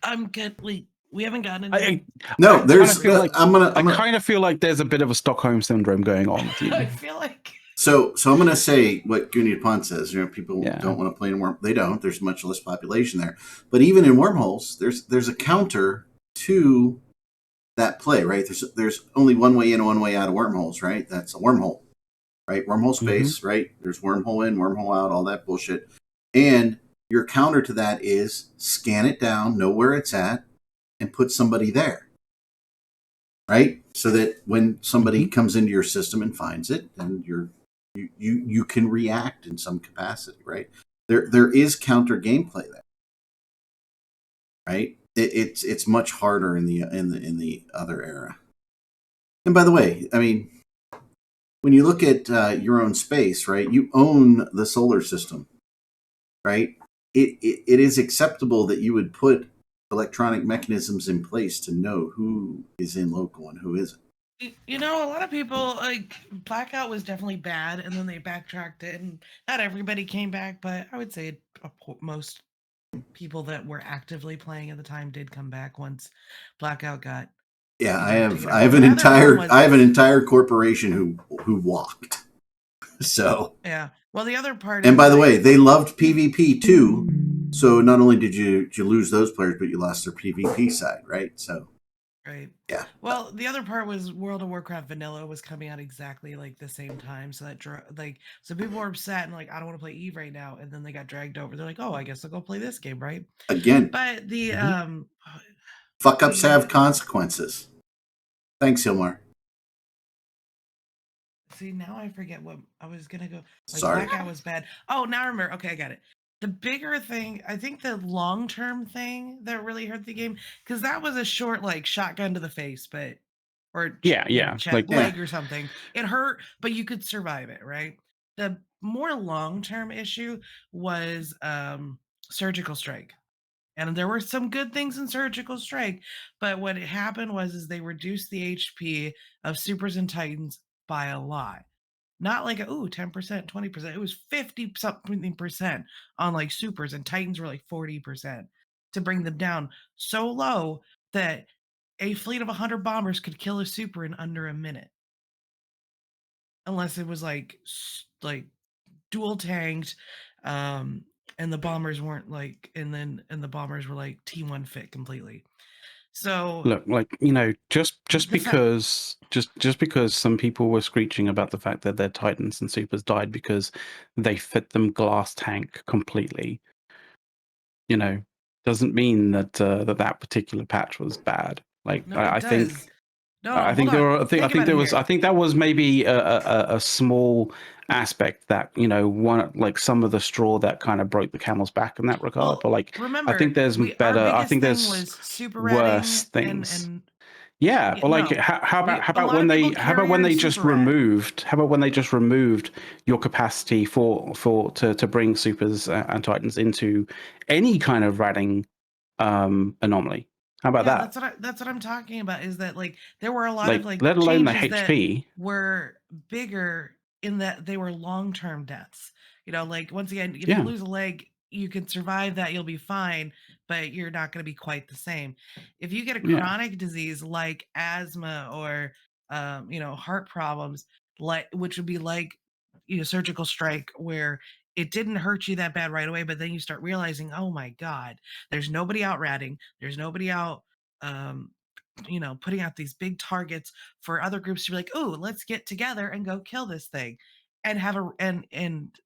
we haven't gotten any. There's. I kind of feel like there's a bit of a Stockholm syndrome going on with you. I feel like. So I'm going to say what Goonie DuPont says. People Yeah. don't want to play in worm. They don't. There's much less population there. But even in wormholes, there's a counter to that play, right? There's only one way in and one way out of wormholes, right? That's a wormhole, right? Wormhole space, right? There's wormhole in, wormhole out, all that bullshit. And your counter to that is scan it down, know where it's at, and put somebody there, right? So that when somebody comes into your system and finds it, and you're You can react in some capacity, right? There is counter gameplay there, right? It's much harder in the other era. And by the way, I mean, when you look at your own space, right? You own the solar system, right? It is acceptable that you would put electronic mechanisms in place to know who is in local and who isn't. You know, a lot of people like Blackout was definitely bad, and then they backtracked it, and not everybody came back, but I would say most people that were actively playing at the time did come back once Blackout got. Yeah, I ejected. have an entire corporation who walked. So yeah. Well, the other part. And is by the like, way, they loved PvP too. So not only did you lose those players, but you lost their PvP side, right? So right. yeah. Well, the other part was World of Warcraft Vanilla was coming out exactly like the same time, so that so people were upset and like, I don't want to play Eve right now, and then they got dragged over. They're like, oh, I guess I'll go play this game, right? Again, But the fuck ups have consequences. Thanks, Hilmar. See, now I forget what I was gonna go. Like, Sorry. Blackout was bad. Oh, now I remember. Okay, I got it. The bigger thing, I think the long-term thing that really hurt the game, because that was a short, like, shotgun to the face, but or leg or something. It hurt, but you could survive it, right? The more long-term issue was surgical strike. And there were some good things in surgical strike, but what happened was they reduced the HP of supers and titans by a lot. Not like 10%, 20%. It was 50 something percent on like supers, and titans were like 40% to bring them down so low that a fleet of 100 bombers could kill a super in under a minute. Unless it was like dual tanked, and the bombers weren't like, and the bombers were like T1 fit completely. So look, like, you know, just because some people were screeching about the fact that their titans and supers died because they fit them glass tank completely, you know, doesn't mean that that particular patch was bad. Like, no, it does. think No, I think there were. I think there was. I think that was maybe a small aspect that, you know, one, like some of the straw that kind of broke the camel's back in that regard. Well, but like, remember, I think there's better. I think there's was super worse things. and yeah, but like, no. how A about lot when of they people how about when carrier they and just super rat. removed? How about when they just removed your capacity to bring supers and titans into any kind of ratting anomaly? How about that? That's what I'm talking about, is that like there were a lot Like, of like let alone the changes that HP. were bigger in that they were long-term deaths. You know, like, once again, if you Yeah. lose a leg, you can survive that, you'll be fine, but you're not going to be quite the same. If you get a Yeah. chronic disease like asthma or heart problems, like, which would be like, surgical strike, where it didn't hurt you that bad right away, but then you start realizing, oh my god, there's nobody out ratting, there's nobody out putting out these big targets for other groups to be like, oh, let's get together and go kill this thing, and have a and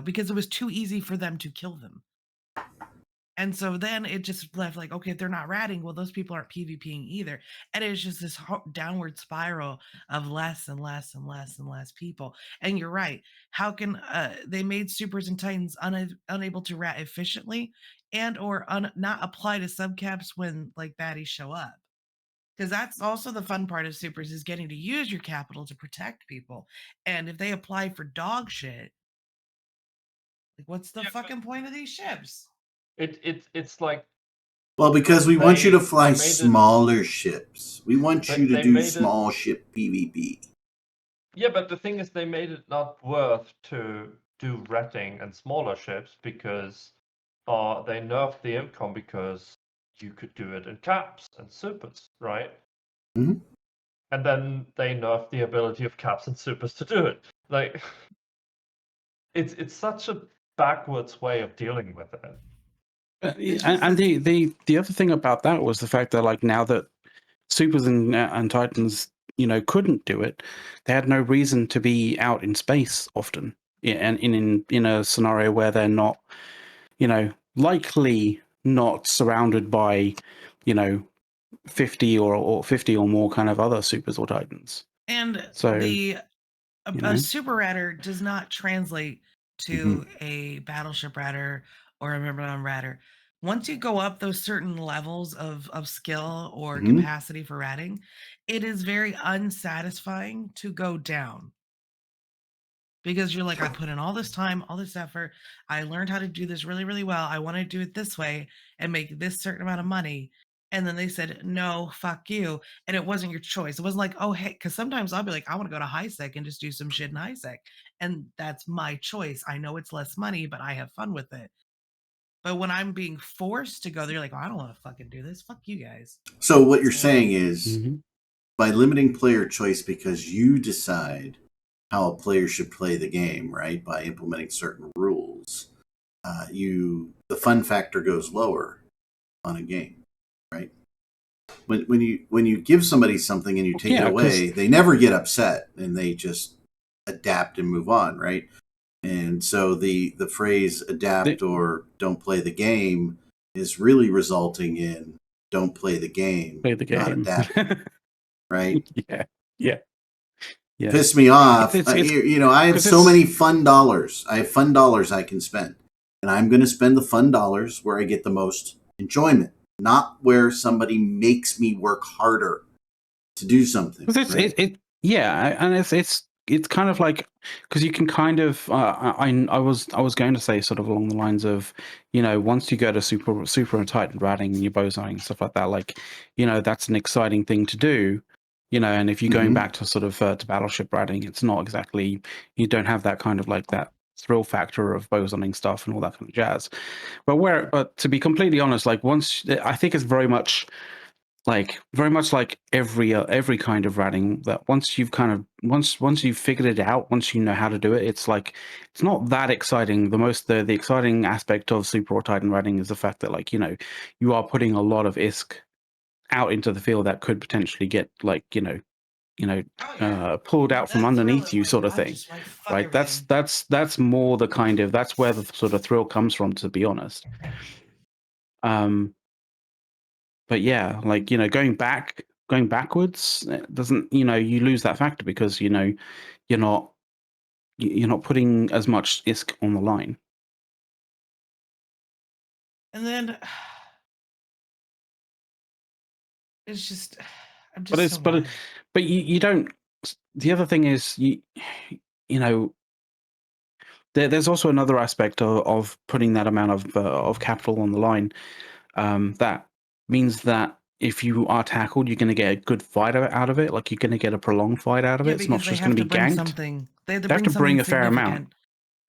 because it was too easy for them to kill them. And so then it just left like, okay, if they're not ratting, well, those people aren't PvPing either. And it's just this downward spiral of less and less and less and less people. And you're right. How can they made supers and titans unable to rat efficiently, and or not apply to subcaps when like baddies show up? Because that's also the fun part of supers, is getting to use your capital to protect people. And if they apply for dog shit, like, what's the fucking point of these ships? It's like, well, because we want you to fly made smaller ships. We want you to they do made it- small ship PvP. Yeah, but the thing is, they made it not worth to do ratting and smaller ships because they nerfed the income because you could do it in caps and supers, right? Mhm. And then they nerfed the ability of caps and supers to do it. Like, it's such a backwards way of dealing with it. And the other thing about that was the fact that, like, now that supers and titans, you know, couldn't do it, they had no reason to be out in space often. Yeah, and in a scenario where they're not, you know, likely not surrounded by, you know, 50 or 50 or more kind of other supers or titans. And So the A super radder does not translate to a battleship radder or a Myrmidon radder. Once you go up those certain levels of skill or capacity for ratting, it is very unsatisfying to go down. Because you're like, I put in all this time, all this effort. I learned how to do this really, really well. I want to do it this way and make this certain amount of money. And then they said, no, fuck you. And it wasn't your choice. It wasn't like, oh, hey, because sometimes I'll be like, I want to go to high sec and just do some shit in high sec. And that's my choice. I know it's less money, but I have fun with it. But when I'm being forced to go there, like, oh, I don't want to fucking do this. Fuck you guys. So what you're saying is by limiting player choice because you decide how a player should play the game, right? By implementing certain rules, the fun factor goes lower on a game, right? When you give somebody something and you take it away, they never get upset and they just adapt and move on, right? And so the phrase adapt or don't play the game is really resulting in don't play the game, not adapt, right? Yeah. Piss me off. I have so many fun dollars. I have fun dollars I can spend. And I'm going to spend the fun dollars where I get the most enjoyment, not where somebody makes me work harder to do something. Right? And it's kind of like, because you can kind of I was going to say sort of along the lines of, once you go to super and tight and ratting and your bozoning and stuff like that, like, that's an exciting thing to do. And if you're going back to sort of to battleship ratting, it's not exactly, you don't have that kind of like that thrill factor of bozoning stuff and all that kind of jazz. But to be completely honest, like I think it's very much like every kind of ratting, that once you've figured it out, once you know how to do it, it's like it's not that exciting. The exciting aspect of super or titan ratting is the fact that, like, you are putting a lot of ISK out into the field that could potentially get, like, pulled out from underneath you, sort of thing, right? That's more the kind of, that's where the sort of thrill comes from, to be honest. But yeah, like, going backwards, it doesn't, you lose that factor because, you're not putting as much ISK on the line. And then it's just, I'm just but you don't. The other thing is, there's also another aspect of putting that amount of capital on the line. That means that if you are tackled, you're going to get a good fight out of it. Like, you're going to get a prolonged fight out of it. It's not just going to be ganked. They have to bring a fair amount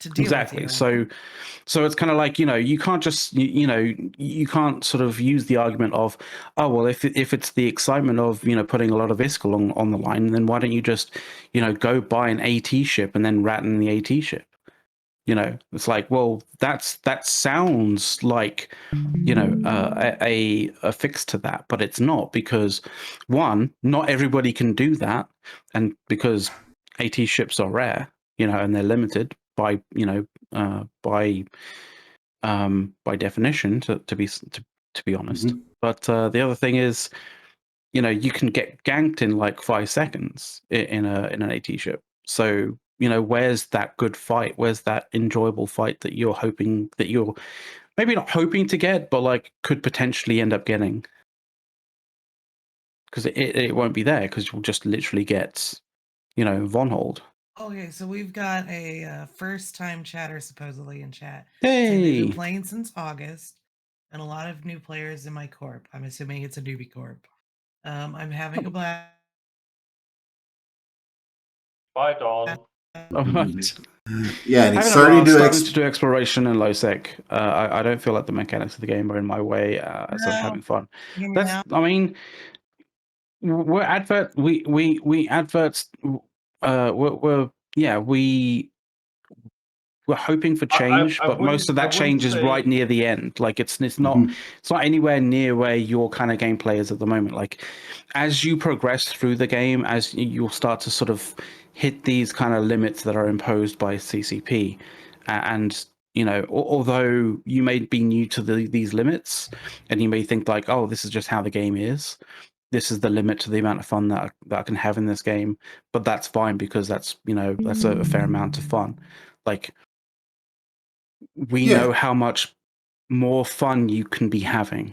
to deal exactly. with you. So it's kind of like, you can't just, you can't sort of use the argument of, oh, well, if it's the excitement of, putting a lot of ISK on the line, then why don't you just, go buy an AT ship and then rat in the AT ship? It's like, well, that sounds like, a fix to that, but it's not, because one, not everybody can do that, and because AT ships are rare, and they're limited by definition, to be honest. But the other thing is, you can get ganked in like 5 seconds in an AT ship. So, where's that good fight? Where's that enjoyable fight that you're hoping, that you're maybe not hoping to get, but like could potentially end up getting? Because it won't be there, because you'll just literally get, von hold. Okay, so we've got a first-time chatter supposedly in chat. Hey! Saying they've been playing since August, and a lot of new players in my corp. I'm assuming it's a newbie corp. I'm having a blast. Bye, Dawn. Yeah, and he's starting to do exploration and low sec. I don't feel like the mechanics of the game are in my way, as I'm having fun. I mean, we're adverts. We adverts. We're hoping for change, but most of that change is right near the end. Like, it's not anywhere near where your kind of gameplay is at the moment. Like, as you progress through the game, as you'll start to sort of hit these kind of limits that are imposed by CCP, and although you may be new to these limits, and you may think like, oh, this is just how the game is, this is the limit to the amount of fun that I can have in this game. But that's fine because that's that's a fair amount of fun. Like we Yeah. know how much more fun you can be having,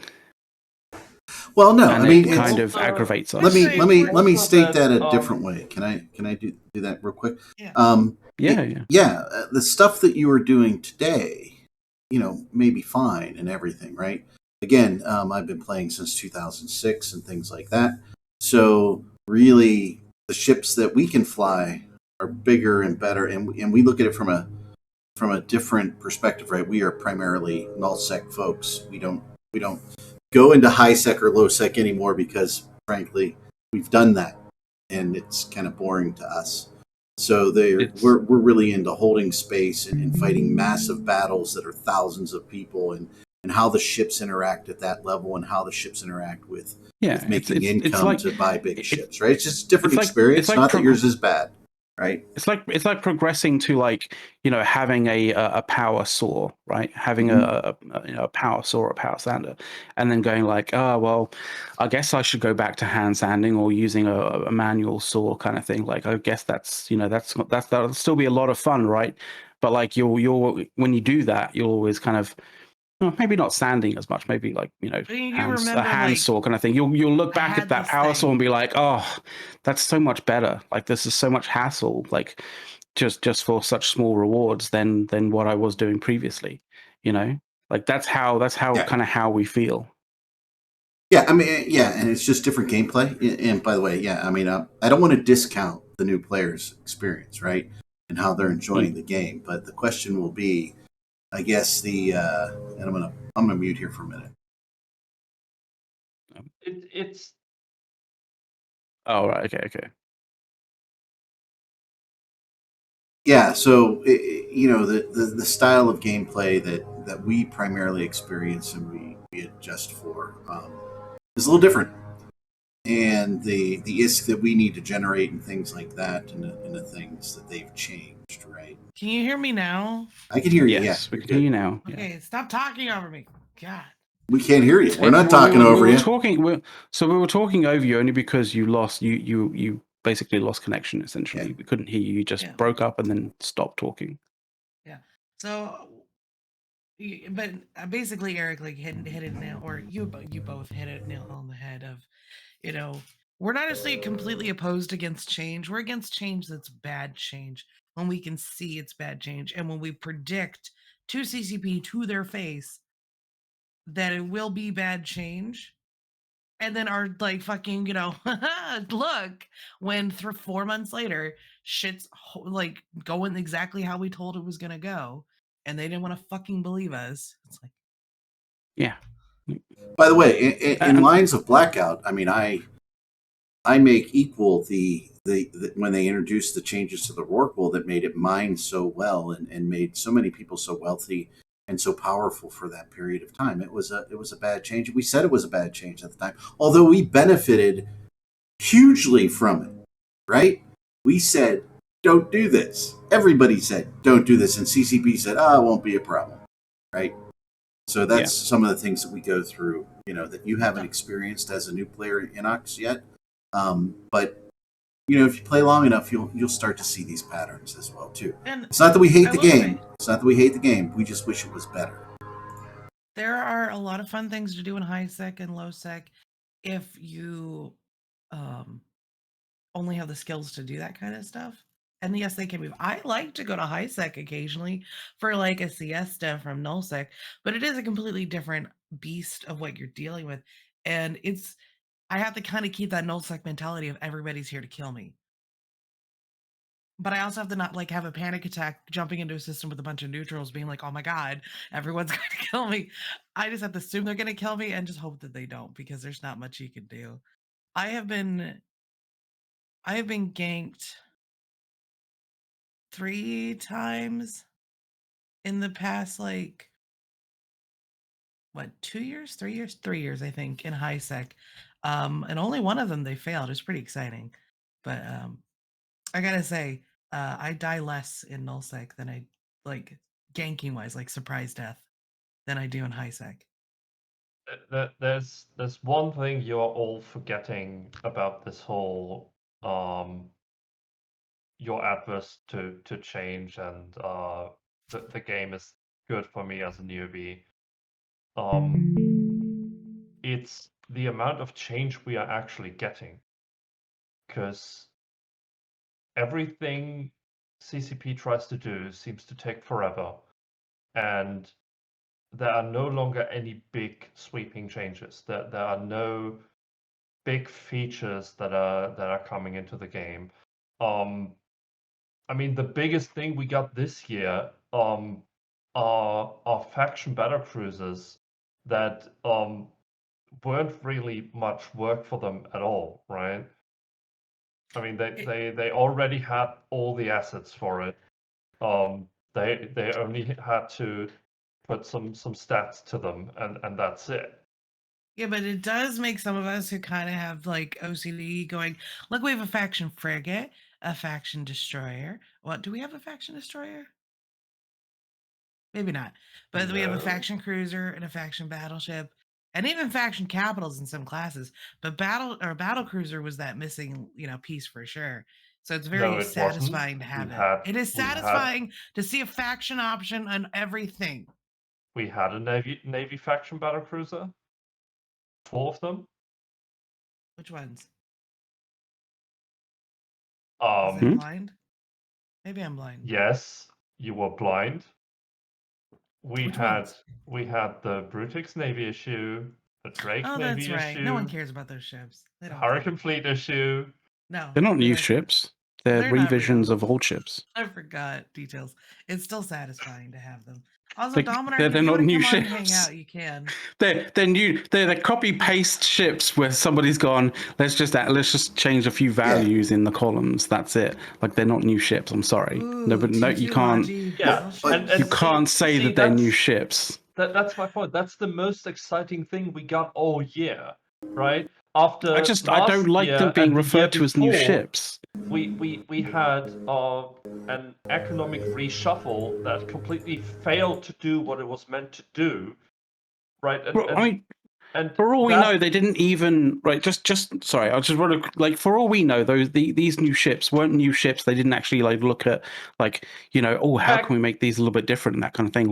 Well, no, and I mean, it it's, kind of Also- aggravates us. let me state Also that a that, different way. Can I do that real quick? Yeah. Yeah. The stuff that you are doing today, may be fine and everything, right? Again, I've been playing since 2006 and things like that. So really, the ships that we can fly are bigger and better, and we look at it from a different perspective, right? We are primarily nullsec folks. We don't go into high sec or low sec anymore because, frankly, we've done that, and it's kind of boring to us. So we're really into holding space and fighting massive battles that are thousands of people, and how the ships interact at that level, and how the ships interact with making income to buy big ships, right? It's just a different experience. It's like not that yours is bad, right? It's like progressing to having a power saw, right? Having a power saw or a power sander, and then going like, oh well, I guess I should go back to hand sanding or using a manual saw kind of thing. Like I guess that'll still be a lot of fun, right? But like you'll when you do that, you'll always kind of maybe not sanding as much, maybe like You a remember, hand saw kind of thing. You'll look back had at that this power saw thing. and be like, oh, that's so much better. Like this is so much hassle. Like just for such small rewards than what I was doing previously. Like that's how Yeah. kind of how we feel. Yeah, I mean, yeah, and it's just different gameplay. And by the way, yeah, I mean, I don't want to discount the new players' experience, right, and how they're enjoying the game. But the question will be, I guess and I'm gonna mute here for a minute. It's Oh right, okay. Yeah, so the style of gameplay that we primarily experience and we adjust for is a little different, and the ISK that we need to generate and things like that, and the things that they've changed, right? Can you hear me now? I can hear you. Yes, Yeah, we can hear you now. Okay, stop talking over me. God. We can't hear you. We're not Well, talking over we you. were talking over you only because you lost you basically lost connection essentially. Yeah. We couldn't hear you. You just broke up and then stopped talking. Yeah. So, but basically, Eric hit it nail, or you both hit it nail on the head of, we're not necessarily completely opposed against change. We're against change that's bad change when we can see it's bad change, and when we predict to CCP to their face that it will be bad change. And then are like fucking, look, when 4 months later, shit's like going exactly how we told it was gonna go, and they didn't want to fucking believe us. It's like, yeah. By the way, in Lines of Blackout, I mean, I make equal the when they introduced the changes to the Rorqual that made it mine so well and made so many people so wealthy and so powerful for that period of time. It was a bad change. We said it was a bad change at the time, although we benefited hugely from it. Right? We said, "Don't do this." Everybody said, "Don't do this," and CCP said, "Ah, it won't be a problem." Right? So that's some of the things that we go through, that you haven't experienced as a new player in Inox yet. But if you play long enough, you'll start to see these patterns as well too. and It's not that we hate I the will game. say, It's not that we hate the game. We just wish it was better. there are a lot of fun things to do in high sec and low sec if you only have the skills to do that kind of stuff. And yes, they can move. I like to go to high sec occasionally for like a siesta from null sec, but it is a completely different beast of what you're dealing with. And I have to kind of keep that null sec mentality of everybody's here to kill me. But I also have to not have a panic attack jumping into a system with a bunch of neutrals being like, oh my God, everyone's going to kill me. I just have to assume they're going to kill me and just hope that they don't, because there's not much you can do. I have been ganked 3 times in the past, 2 years, 3 years, 3 years, I think, in high sec. And only one of them they failed. It's pretty exciting. But I gotta say, I die less in null sec than I ganking wise, surprise death, than I do in high sec. there's one thing you're all forgetting about this whole you're adverse to change, and the game is good for me as a newbie. It's the amount of change we are actually getting, because everything CCP tries to do seems to take forever, and there are no longer any big sweeping changes. There are no big features that are coming into the game. I mean, the biggest thing we got this year are faction battle cruisers that weren't really much work for them at all, right? I mean, they already had all the assets for it. They only had to put some stats to them, and that's it. Yeah, but it does make some of us who kind of have like OCD going, look, we have a faction frigate, a faction destroyer. What, do we have a faction destroyer? Maybe not. But we have a No. faction cruiser and a faction battleship and even faction capitals in some classes. But battle cruiser was that missing, piece for sure. So it's very No, it satisfying wasn't. to have We it. had It is we had satisfying to see a faction option on everything. we had a Navy faction battle cruiser. 4 of them. Which ones? Was I Um, blind? Maybe I'm blind. yes, you were blind. We Which had ones? the Brutix Navy issue, the Drake Oh, Navy that's right. issue, No one cares about those ships. They the don't care. Hurricane Fleet issue. No, They're not they new don't care. ships. They're They're not revisions real. of old ships. I forgot details. It's still satisfying to have them. Also, Like, Dominar, they're if you not want to new come on and hang ships. out, you can. They're new. They're the copy paste ships where somebody's gone. Let's just change a few values in the columns. That's it. Like, they're not new ships. I'm sorry. Ooh, No, but no, you can't. Yeah, But- You can't say that they're new ships. That's my point. That's the most exciting thing we got all year, right? After I don't last like them year being and the year referred to as new before, ships. we had an economic reshuffle that completely failed to do what it was meant to do, right? And for all we that- know, they didn't even Just sorry, I just want to for all we know, these new ships weren't new ships. They didn't actually look at how can we make these a little bit different and that kind of thing.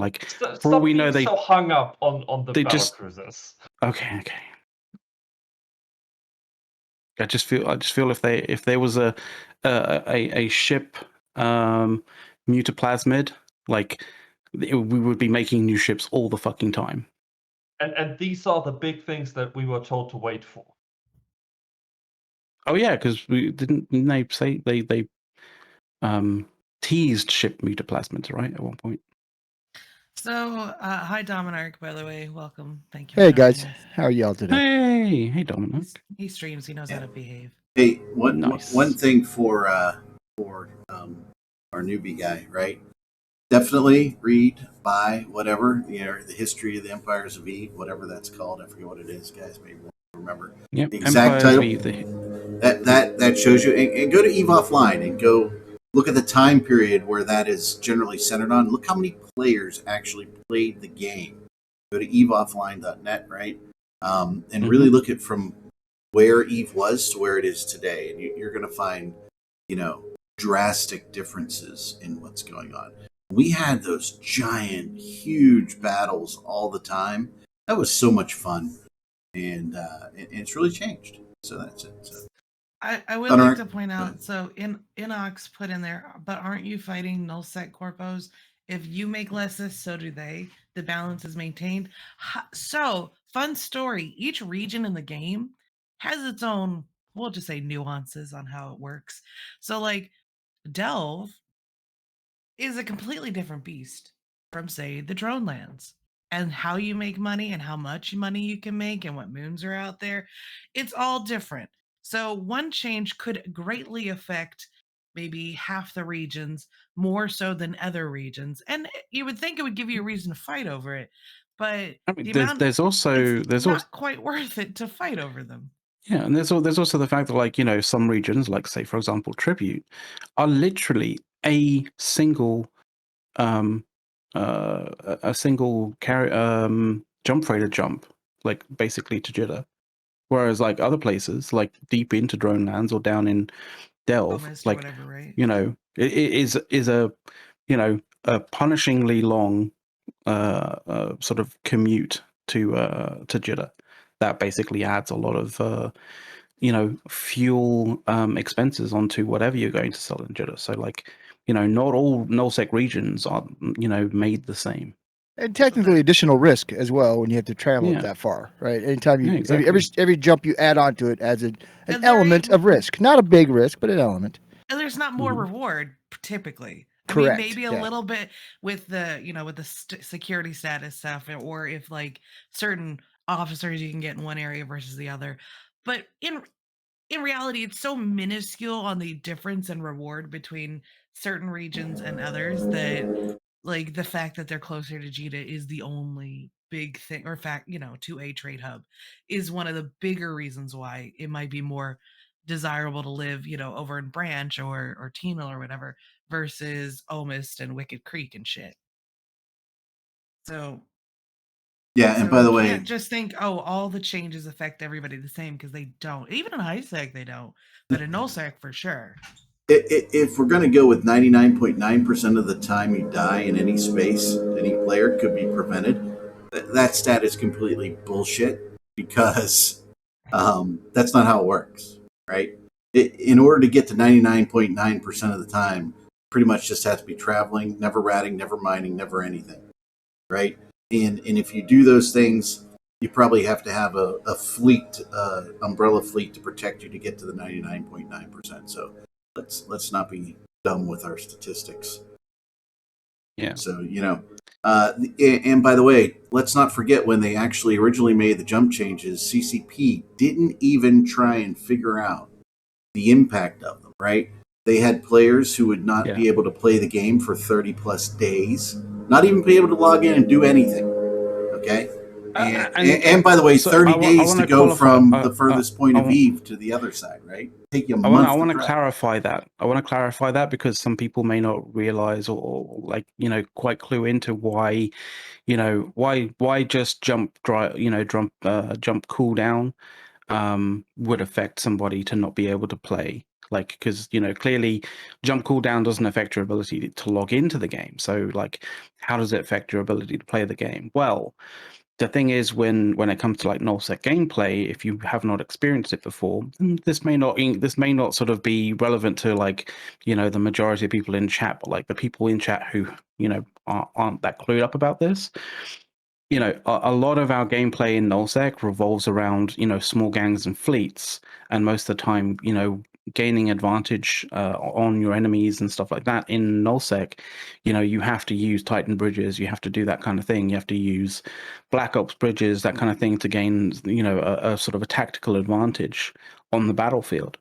For all we know, so hung up on the they battle just- cruisers. Okay. I just feel if there was a ship mutaplasmid, we would be making new ships all the fucking time. And these are the big things that we were told to wait for. Oh yeah, because we didn't they say they teased ship mutaplasmids, right, at one point. So, hi, Dominic, by the way. Welcome. Thank you. Hey for joining guys, us. how are y'all today? Hey, Dominic. He streams. He knows how to behave. Hey, Nice. one thing for our newbie guy, right? Definitely read, buy, whatever, the history of the Empires of Eve, whatever that's called. I forget what it is, guys. Maybe we'll remember Yep, the exact Empires title. That shows you, and go to Eve Offline and go look at the time period where that is generally centered on. Look how many players actually played the game. Go to eveoffline.net, right? And really look at from where Eve was to where it is today, and you're going to find, drastic differences in what's going on. We had those giant, huge battles all the time. That was so much fun, and it's really changed. So that's it. So. I would like to point out, so Inox put in there, but aren't you fighting null set corpos? If you make less, so do they. The balance is maintained. So, fun story. Each region in the game has its own, we'll just say, nuances on how it works. So, Delve is a completely different beast from, say, the drone lands. And how you make money and how much money you can make and what moons are out there. It's all different. So one change could greatly affect maybe half the regions more so than other regions. And you would think it would give you a reason to fight over it. But I mean, there's not quite worth it to fight over them. Yeah, and there's also the fact that some regions, say for example Tribute, are literally a single a single jump freighter jump. like basically to Jeddah. Whereas like other places, like deep into drone lands or down in Delve, Almost or like whatever, right? it is a a punishingly long sort of commute to Jeddah. That basically adds a lot of fuel expenses onto whatever you're going to sell in Jeddah. So like not all nullsec regions are made the same. And technically additional risk as well when you have to travel Yeah. it that far, right? Anytime you Yeah, exactly. every jump you add on to it adds an And there element ain't- of risk. Not a big risk, but an element. And there's not more Mhm. reward typically. I Correct, mean, maybe a yeah. little bit with the security status stuff, or if like certain officers you can get in one area versus the other. But in reality, it's so minuscule on the difference in reward between certain regions and others that like the fact that they're closer to Jeddah is the only big thing, or fact, to a trade hub is one of the bigger reasons why it might be more desirable to live, over in Branch or Teanal or whatever versus Omist and Wicked Creek and shit. So Yeah, and so by the you way, can't just think, oh, all the changes affect everybody the same, because they don't. Even in HiSec, they don't. But in NullSec, for sure. if we're going to go with 99.9% of the time you die in any space, any player could be prevented, that stat is completely bullshit because that's not how it works, right? In order to get to 99.9% of the time, pretty much just has to be traveling, never ratting, never mining, never anything, right? And if you do those things, you probably have to have a fleet, umbrella fleet to protect you to get to the 99.9%. So let's not be dumb with our statistics. Yeah. So and by the way, let's not forget when they actually originally made the jump changes, CCP didn't even try and figure out the impact of them. Right? They had players who would not be able to play the game for 30 plus days, not even be able to log in and do anything. Okay. And by the way, so 30 I days to go qualify, from the furthest point of Eve to the other side, right? Take you a month. I want to clarify that. I want to clarify that because some people may not realize or quite clue into why, why just jump cooldown would affect somebody to not be able to play. Like, because clearly jump cooldown doesn't affect your ability to log into the game. So like, how does it affect your ability to play the game? Well, the thing is, when it comes to like nullsec gameplay, if you have not experienced it before, this may not sort of be relevant to like the majority of people in chat, but like the people in chat who aren't that clued up about this. A lot of our gameplay in nullsec revolves around small gangs and fleets, and most of the time gaining advantage on your enemies and stuff like that in nullsec, you have to use Titan bridges, you have to do that kind of thing, you have to use Black Ops bridges, that kind of thing, to gain a sort of a tactical advantage on the battlefield.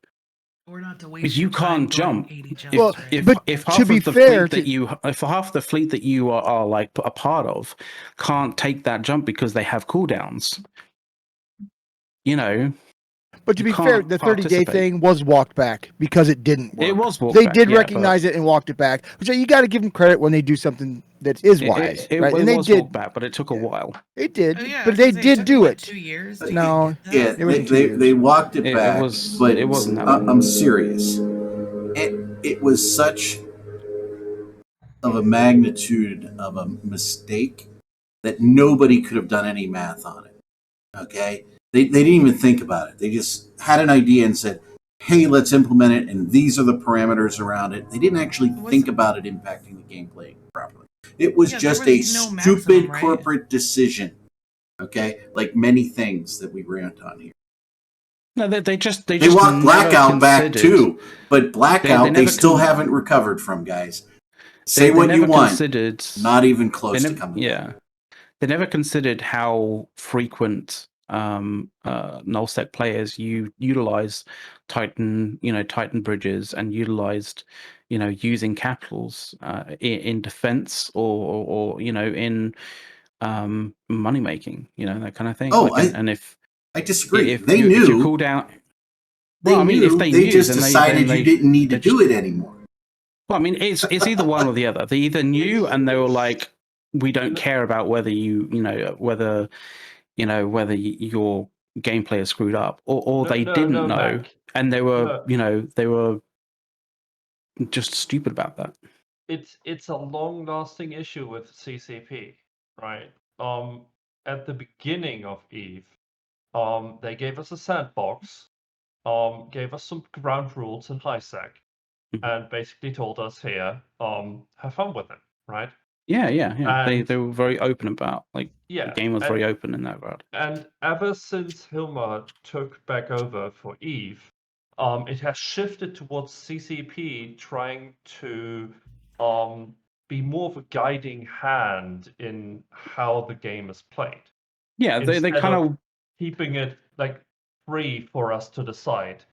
Or not to waste Because you can't jump. 80 jumps, Well, right? but If to half be of the fair, if half the fleet that you are like a part of can't take that jump because they have cooldowns, but to be fair, the 30-day thing was walked back because it didn't work. It was walked they back. did yeah, recognize it and walked it back. So you got to give them credit when they do something that is wise, right? It And they was did walked back, but it took a while. It did, Oh, yeah, I but was they gonna say, it did took do what, it. 2 years to No, get that? Yeah, It wasn't 2 years. they walked it back, but it wasn't that long. I'm serious. It was such of a magnitude of a mistake that nobody could have done any math on it. Okay? They didn't even think about it. They just had an idea and said, hey, let's implement it, and these are the parameters around it. They didn't actually think about it impacting the gameplay properly. It was just a stupid corporate decision. Okay? Like many things that we rant on here. No, they They walked Blackout back too, but Blackout they still haven't recovered from, guys. Say what you want. Not even close to coming back. They never considered how frequent nullsec players utilize Titan bridges and utilized using capitals in defense or in money making, that kind of thing. Oh, I disagree. They knew. If you cool down, well, I mean, if they knew, just decided you didn't need to do it anymore. Well, I mean, it's either one or the other. They either knew and they were like, we don't care about whether whether your gameplay is screwed up, or they didn't know, Mac. and they were, No. they were just stupid about that. It's a long-lasting issue with CCP, right? At the beginning of Eve, they gave us a sandbox, gave us some ground rules in HiSec, and basically told us here, have fun with it, right? Yeah. They And were very open about, like, the game was very open in that regard. And ever since Hilmar took back over for Eve, it has shifted towards CCP trying to be more of a guiding hand in how the game is played. Yeah, they Instead kind of keeping it like free for us to decide.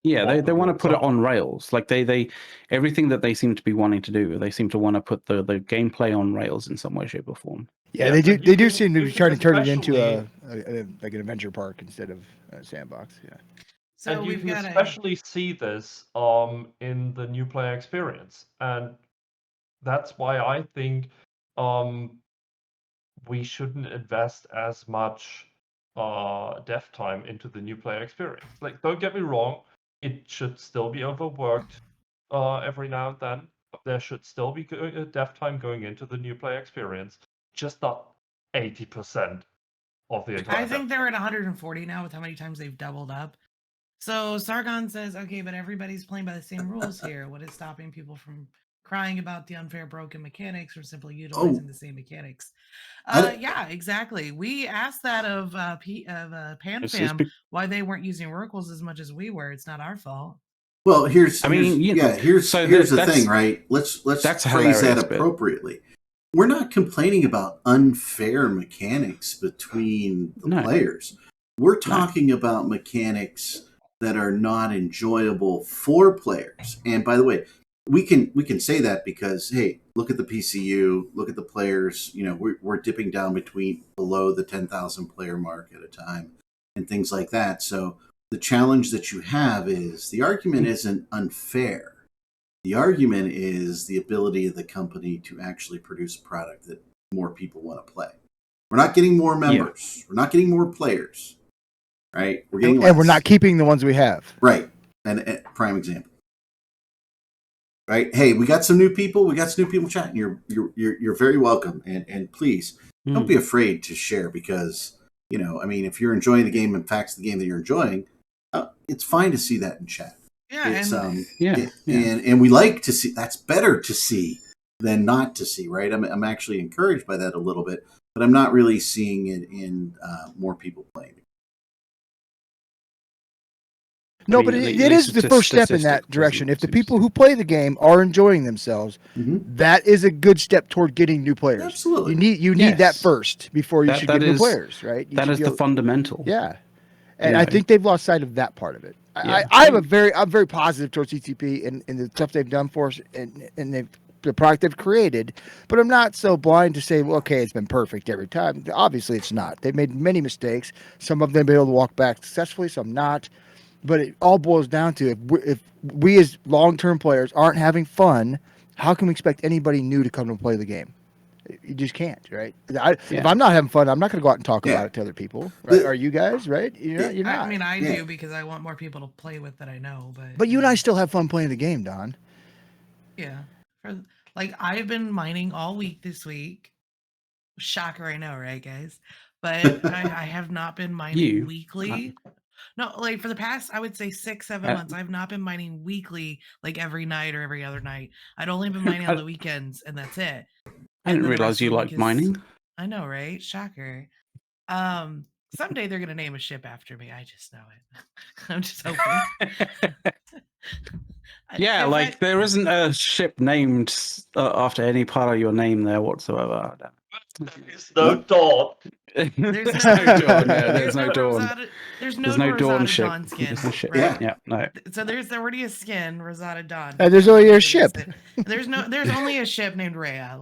Yeah, what they the want to rules put it are. on rails. Like they everything that they seem to be wanting to do, they seem to want to put the gameplay on rails in some way, shape, or form. Yeah, Yeah, they do. and you They do can- seem to you be can trying to turn it into especially- like an adventure park instead of a sandbox. Yeah. So And you we've can got especially see this in the new player experience, and that's why I think we shouldn't invest as much dev time into the new player experience. Like, don't get me wrong, it should still be overworked every now and then. But there should still be dev time going into the new player experience, just not 80% of the entire. I think they're at 140 now with how many times they've doubled up. So Sargon says, okay, but everybody's playing by the same rules here. What is stopping people from crying about the unfair broken mechanics or simply utilizing the same mechanics? Yeah, exactly. We asked that of PanFam why they weren't using Rorquals as much as we were. It's not our fault. Well, here's the thing, right? Let's phrase that appropriately. We're not complaining about unfair mechanics between the players. We're talking about mechanics that are not enjoyable for players. And by the way, we can say that because, hey, look at the PCU, look at the players. We're dipping down below the 10,000 player mark at a time, and things like that. So the challenge that you have is the argument isn't unfair. The argument is the ability of the company to actually produce a product that more people want to play. We're not getting more members. Yeah. We're not getting more players. Right? We're getting less. And we're not keeping the ones we have. Right. And prime example. Right? Hey, we got some new people. We got some new people chatting. You're very welcome. And please don't be afraid to share because, if you're enjoying the game and facts the game that you're enjoying, it's fine to see that in chat. Yeah, and we like to see. That's better to see than not to see, right? I'm actually encouraged by that a little bit, but I'm not really seeing it in more people playing. No, but it is the first step in that direction. If the people who play the game are enjoying themselves, that is a good step toward getting new players. Absolutely, you need that first before you should get new players, right? That is the fundamental. Yeah, and I think they've lost sight of that part of it. Yeah. I'm very positive towards CCP and the stuff they've done for us and the product they've created, but I'm not so blind to say, well, okay, it's been perfect every time. Obviously, it's not. They've made many mistakes. Some of them have been able to walk back successfully, some not. But it all boils down to if we as long-term players aren't having fun, how can we expect anybody new to come and play the game? You just can't, right? If I'm not having fun, I'm not going to go out and talk about it to other people. Right? Are you guys, right? You're not. I mean, I do because I want more people to play with that I know. But you and I still have fun playing the game, Don. Yeah. I've been mining all week this week. Shocker, I know, right, guys? But I have not been mining weekly. No, for the past, I would say 6-7 months, I've not been mining weekly, every night or every other night. I'd only been mining on the weekends, and that's it. I didn't realize you liked mining. I know, right? Shocker. Someday they're gonna name a ship after me. I just know it. I'm just hoping. Yeah, there isn't a ship named after any part of your name there whatsoever. There's no Dawn. There's no Dawn. There's no Dawn ship. Dawn skin. There's no ship. Right? Yeah, no. So there's already a skin, Rosada Dawn. There's only a ship. There's only a ship named Rhea.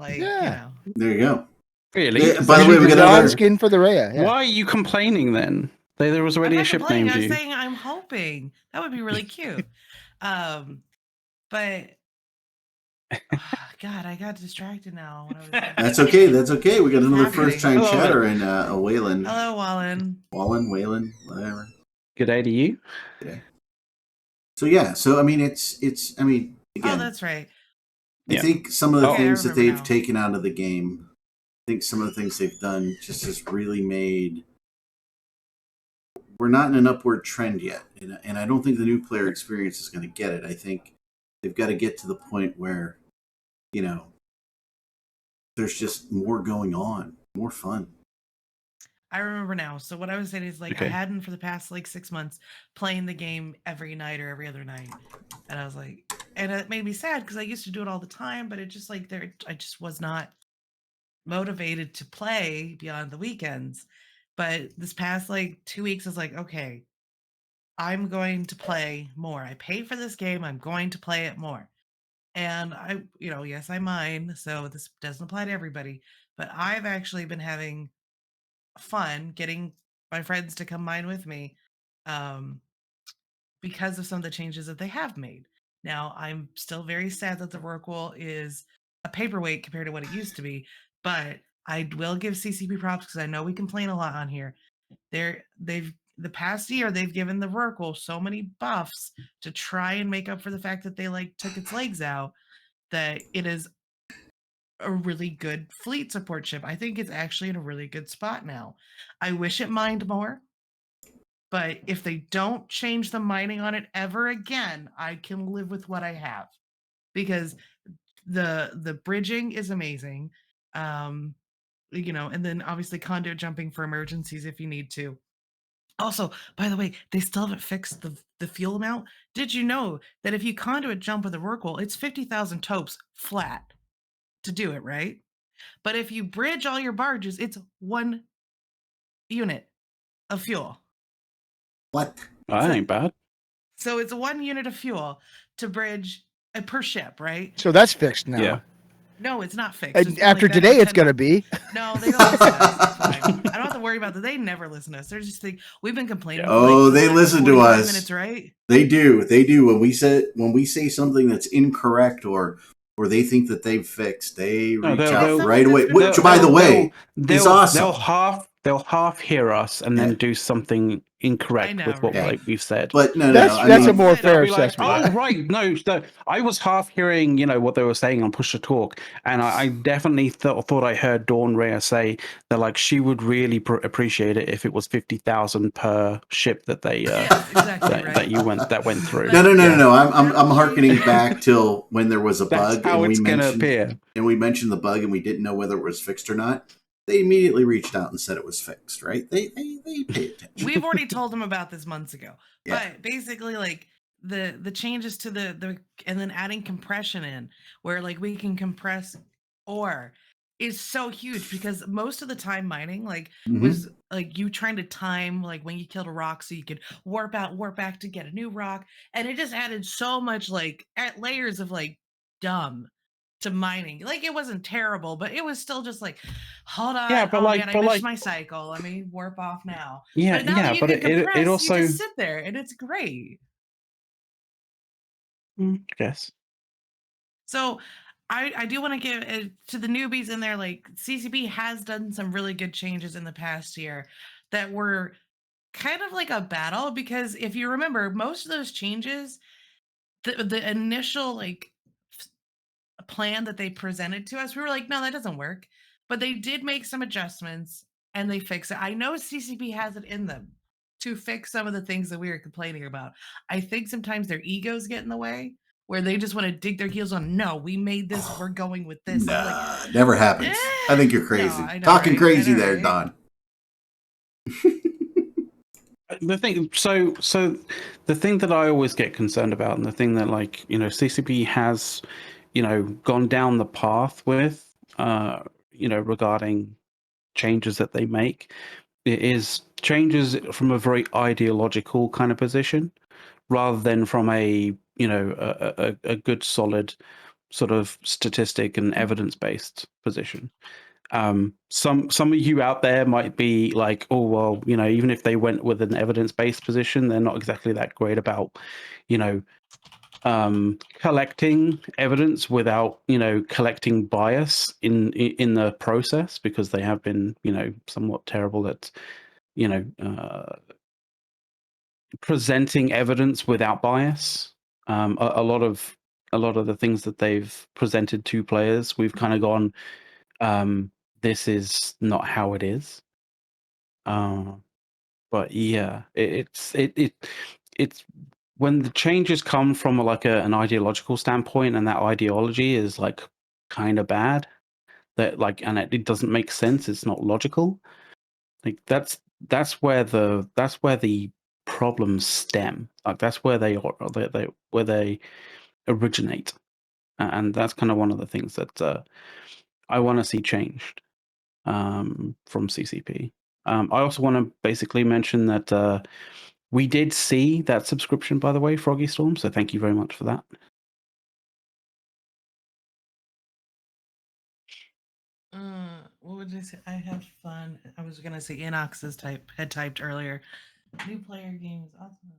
There you go. Really? Yeah, by the way, we got another skin for the Rhea. Yeah. Why are you complaining then? There was already a ship named you. I'm saying I'm hoping that would be really cute. But God, I got distracted now. When I was thinking. That's okay. That's okay. We got another Happening. first time Hello, chatter in Wayland. Hello, Wallen. Wayland, whatever. Good day to you. Today. So yeah. So I mean, it's. I mean, again, Oh, that's right. I Yeah. think some of the Oh. Okay, I things that remember they've now. taken out of the game, I think some of the things they've done just has really made. We're not in an upward trend yet, and I don't think the new player experience is going to get it. I think they've got to get to the point where, you know, there's just more going on, more fun. I remember now. So what I was saying is like I Okay. hadn't for the past like 6 months playing the game every night or every other night, and I was like, and it made me sad because I used to do it all the time, but it just like there, I just was not motivated to play beyond the weekends. But this past like 2 weeks, I was like, okay, I'm going to play more. I paid for this game. I'm going to play it more. And I, yes, I mine, so this doesn't apply to everybody, but I've actually been having fun getting my friends to come mine with me um, because of some of the changes that they have made. Now, I'm still very sad that the Rorqual is a paperweight compared to what it used to be, but I will give CCP props because I know we complain a lot on here. The past year they've given the Rorqual so many buffs to try and make up for the fact that they like took its legs out that it is a really good fleet support ship. I think it's actually in a really good spot now. I wish it mined more, but if they don't change the mining on it ever again, I can live with what I have because the bridging is amazing. And then obviously conduit jumping for emergencies if you need to. Also, by the way, they still haven't fixed the fuel amount. Did you know that if you conduit jump with a Rorqual, it's 50,000 topes flat to do it, right? But if you bridge all your barges, it's 1 unit of fuel. What? That So- ain't bad. So it's 1 unit of fuel to bridge per ship, right? So that's fixed now. Yeah. No, it's not fixed. And It's been after like that today, for it's 10 going to months. be. No, they don't listen to us. It's fine. I don't have to worry about that. They never listen to us. They're just like, we've been complaining. Yeah. For like Oh, the they last listen to 45 us. minutes, right? They do. They do. When we say something that's incorrect or they think that they've fixed, they No, reach they'll- out they'll- right away. they'll- Which, by the way, is awesome. They'll half hear us and then Yeah. do something incorrect know, with what right? like we've said. But no, That's I a mean, more They'll fair Be like, assessment. oh right, no, I was half hearing, what they were saying on Push to Talk, and I definitely thought I heard Dawn Rhea say that like she would really appreciate it if it was 50,000 per ship that they Yes, exactly that, right. that went through. no. Yeah. I'm hearkening back till when there was a That's bug how and it's gonna appear. we mentioned the bug and we didn't know whether it was fixed or not. They immediately reached out and said it was fixed. Right? They pay attention. We've already told them about this months ago. Yeah. But basically, like the changes to the and then adding compression in, where like we can compress ore, is so huge because most of the time mining was like you trying to time like when you killed a rock so you could warp out, warp back to get a new rock, and it just added so much like layers of like dumb to mining. Like it wasn't terrible, but it was still just like, hold on, Yeah, but oh like- man, I but missed like- my cycle. Let me warp off now. Yeah, But now that you but can it compress, also, you just sit there and it's great. I guess. So I do want to give it to the newbies in there. Like CCP has done some really good changes in the past year that were kind of like a battle because if you remember, most of those changes, the initial like plan that they presented to us, we were like, no, that doesn't work. But they did make some adjustments and they fix it. I know CCP has it in them to fix some of the things that we were complaining about. I think sometimes their egos get in the way where they just want to dig their heels on, no, we made this, we're going with this. And I'm like, Nah, never happens. I think you're crazy. No, I know, Talking right? crazy I know, there, right? Don. The thing, so the thing that I always get concerned about, and the thing that like CCP has, gone down the path with, regarding changes that they make, it is changes from a very ideological kind of position, rather than from a a good solid sort of statistic and evidence based position. Some of you out there might be like, oh well, even if they went with an evidence-based position, they're not exactly that great about collecting evidence without, collecting bias in the process, because they have been, somewhat terrible at, presenting evidence without bias. A lot of the things that they've presented to players, we've kind of gone, this is not how it is. But yeah, it's when the changes come from like an ideological standpoint, and that ideology is like kind of bad, that like, and it doesn't make sense. It's not logical. Like that's where the problems stem. Like that's where they originate, and that's kind of one of the things that I want to see changed from CCP. I also want to basically mention that we did see that subscription, by the way, Froggy Storm. So thank you very much for that. What would I say? I have fun. I was gonna say Inox had typed earlier. New player games, awesome.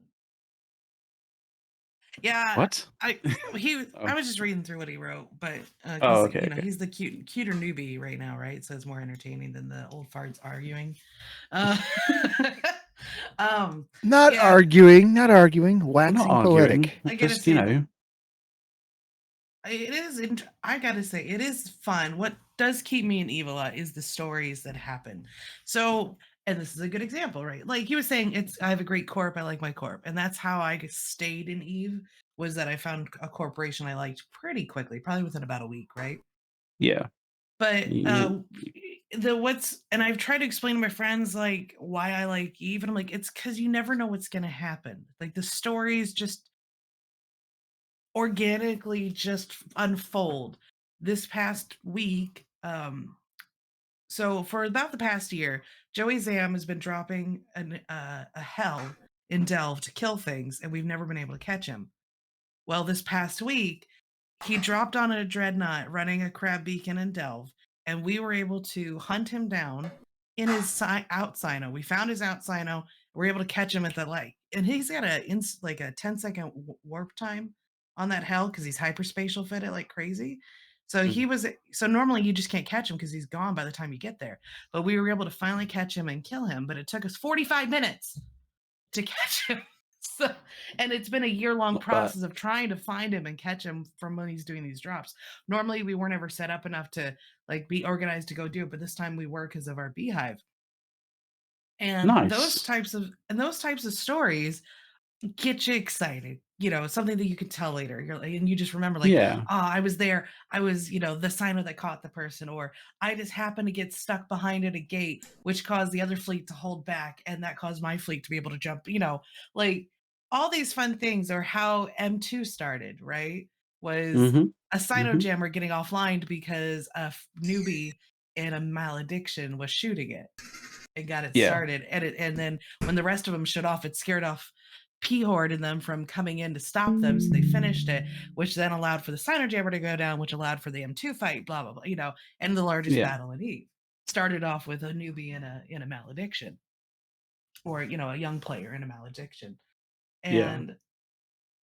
Yeah, What? I Oh. was just reading through what he wrote, but okay, okay. he's the cuter newbie right now, right? So it's more entertaining than the old farts arguing. Not yeah. arguing, waxing Not arguing. poetic. I gotta Just say, it is. I gotta say, it is fun. What does keep me in Evola is the stories that happen. So, and this is a good example, right? Like he was saying, I have a great corp. I like my corp, and that's how I stayed in Eve. Was that I found a corporation I liked pretty quickly, probably within about a week, right? Yeah. But and I've tried to explain to my friends like why I like Eve, and I'm like, it's because you never know what's gonna happen. Like the stories just organically just unfold. This past week, so for about the past year, Joey Zam has been dropping a hell in Delve to kill things, and we've never been able to catch him. Well, this past week, he dropped on a dreadnought running a crab beacon in Delve, and we were able to hunt him down in his out sino. We found his out sino. We were able to catch him at the lake, and he's got a 10-second warp time on that hell because he's hyperspatial fitted like crazy. So so normally you just can't catch him because he's gone by the time you get there. But we were able to finally catch him and kill him, but it took us 45 minutes to catch him. So, and it's been a year-long process of trying to find him and catch him from when he's doing these drops. Normally we weren't ever set up enough to like be organized to go do it, but this time we were because of our beehive. And those types of stories get you excited, something that you could tell later. And you just remember like, oh, I was there. I was, the signer that caught the person, or I just happened to get stuck behind at a gate, which caused the other fleet to hold back. And that caused my fleet to be able to jump, like all these fun things, or how M2 started, right? Was a Sino jammer getting offline because a newbie in a malediction was shooting it and got it started. And then when the rest of them shut off, it scared off P-Horde and them from coming in to stop them. So they finished it, which then allowed for the Signer Jammer to go down, which allowed for the M2 fight, blah, blah, blah, and the largest battle in Eve. Started off with a newbie in a malediction, or, a young player in a malediction. And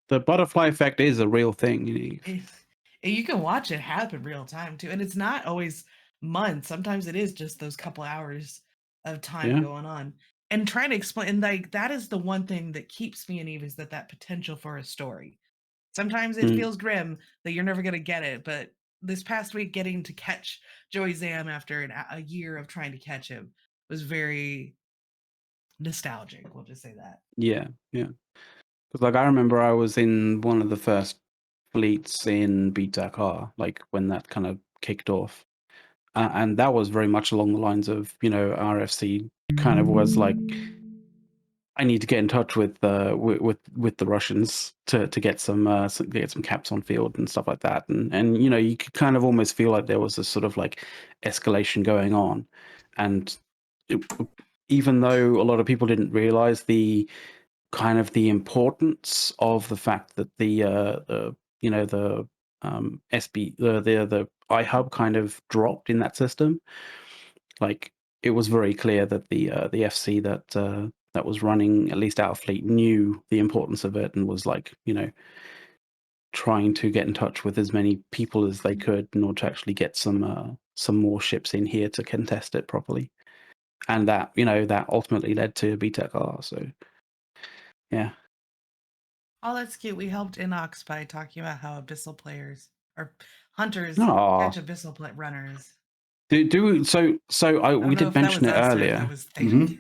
the butterfly effect is a real thing in Eve. You can watch it happen real time too. And it's not always months. Sometimes it is just those couple hours of time going on. And trying to explain, like, that is the one thing that keeps me in Eve, is that potential for a story. Sometimes it feels grim that you're never going to get it. But this past week, getting to catch Joey Zam after a year of trying to catch him was very nostalgic. We'll just say that. Yeah. Because like I remember I was in one of the first fleets in Beat Dakar, like when that kind of kicked off. And that was very much along the lines of, RFC kind of was like, I need to get in touch with the Russians to get some caps on field and stuff like that, and you could kind of almost feel like there was a sort of like escalation going on, and even though a lot of people didn't realize the kind of the importance of the fact that the SB the iHub kind of dropped in that system, like it was very clear that the FC that was running at least our fleet knew the importance of it and was like, trying to get in touch with as many people as they could in order to actually get some more ships in here to contest it properly. And that, that ultimately led to BTEC-R. So, yeah. Oh, that's cute. We helped Inox by talking about how abyssal players or hunters Aw. catch abyssal runners. We I did don't know if that mention was it us or if earlier. that was they.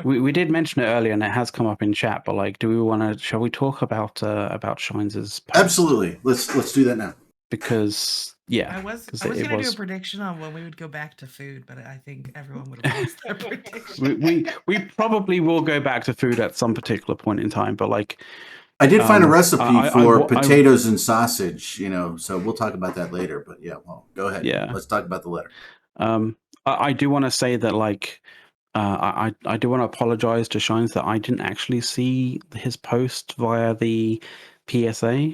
We did mention it earlier, and it has come up in chat. But like, shall we talk about Shines' post? Absolutely. Let's do that now. Because I was going to do a prediction on when we would go back to food, but I think everyone would have lost their prediction. we probably will go back to food at some particular point in time. But like, I did find a recipe for potatoes and sausage, so we'll talk about that later. But yeah, well, go ahead. Yeah. Let's talk about the letter. I do want to say that, like, I do want to apologize to Shines that I didn't actually see his post via the PSA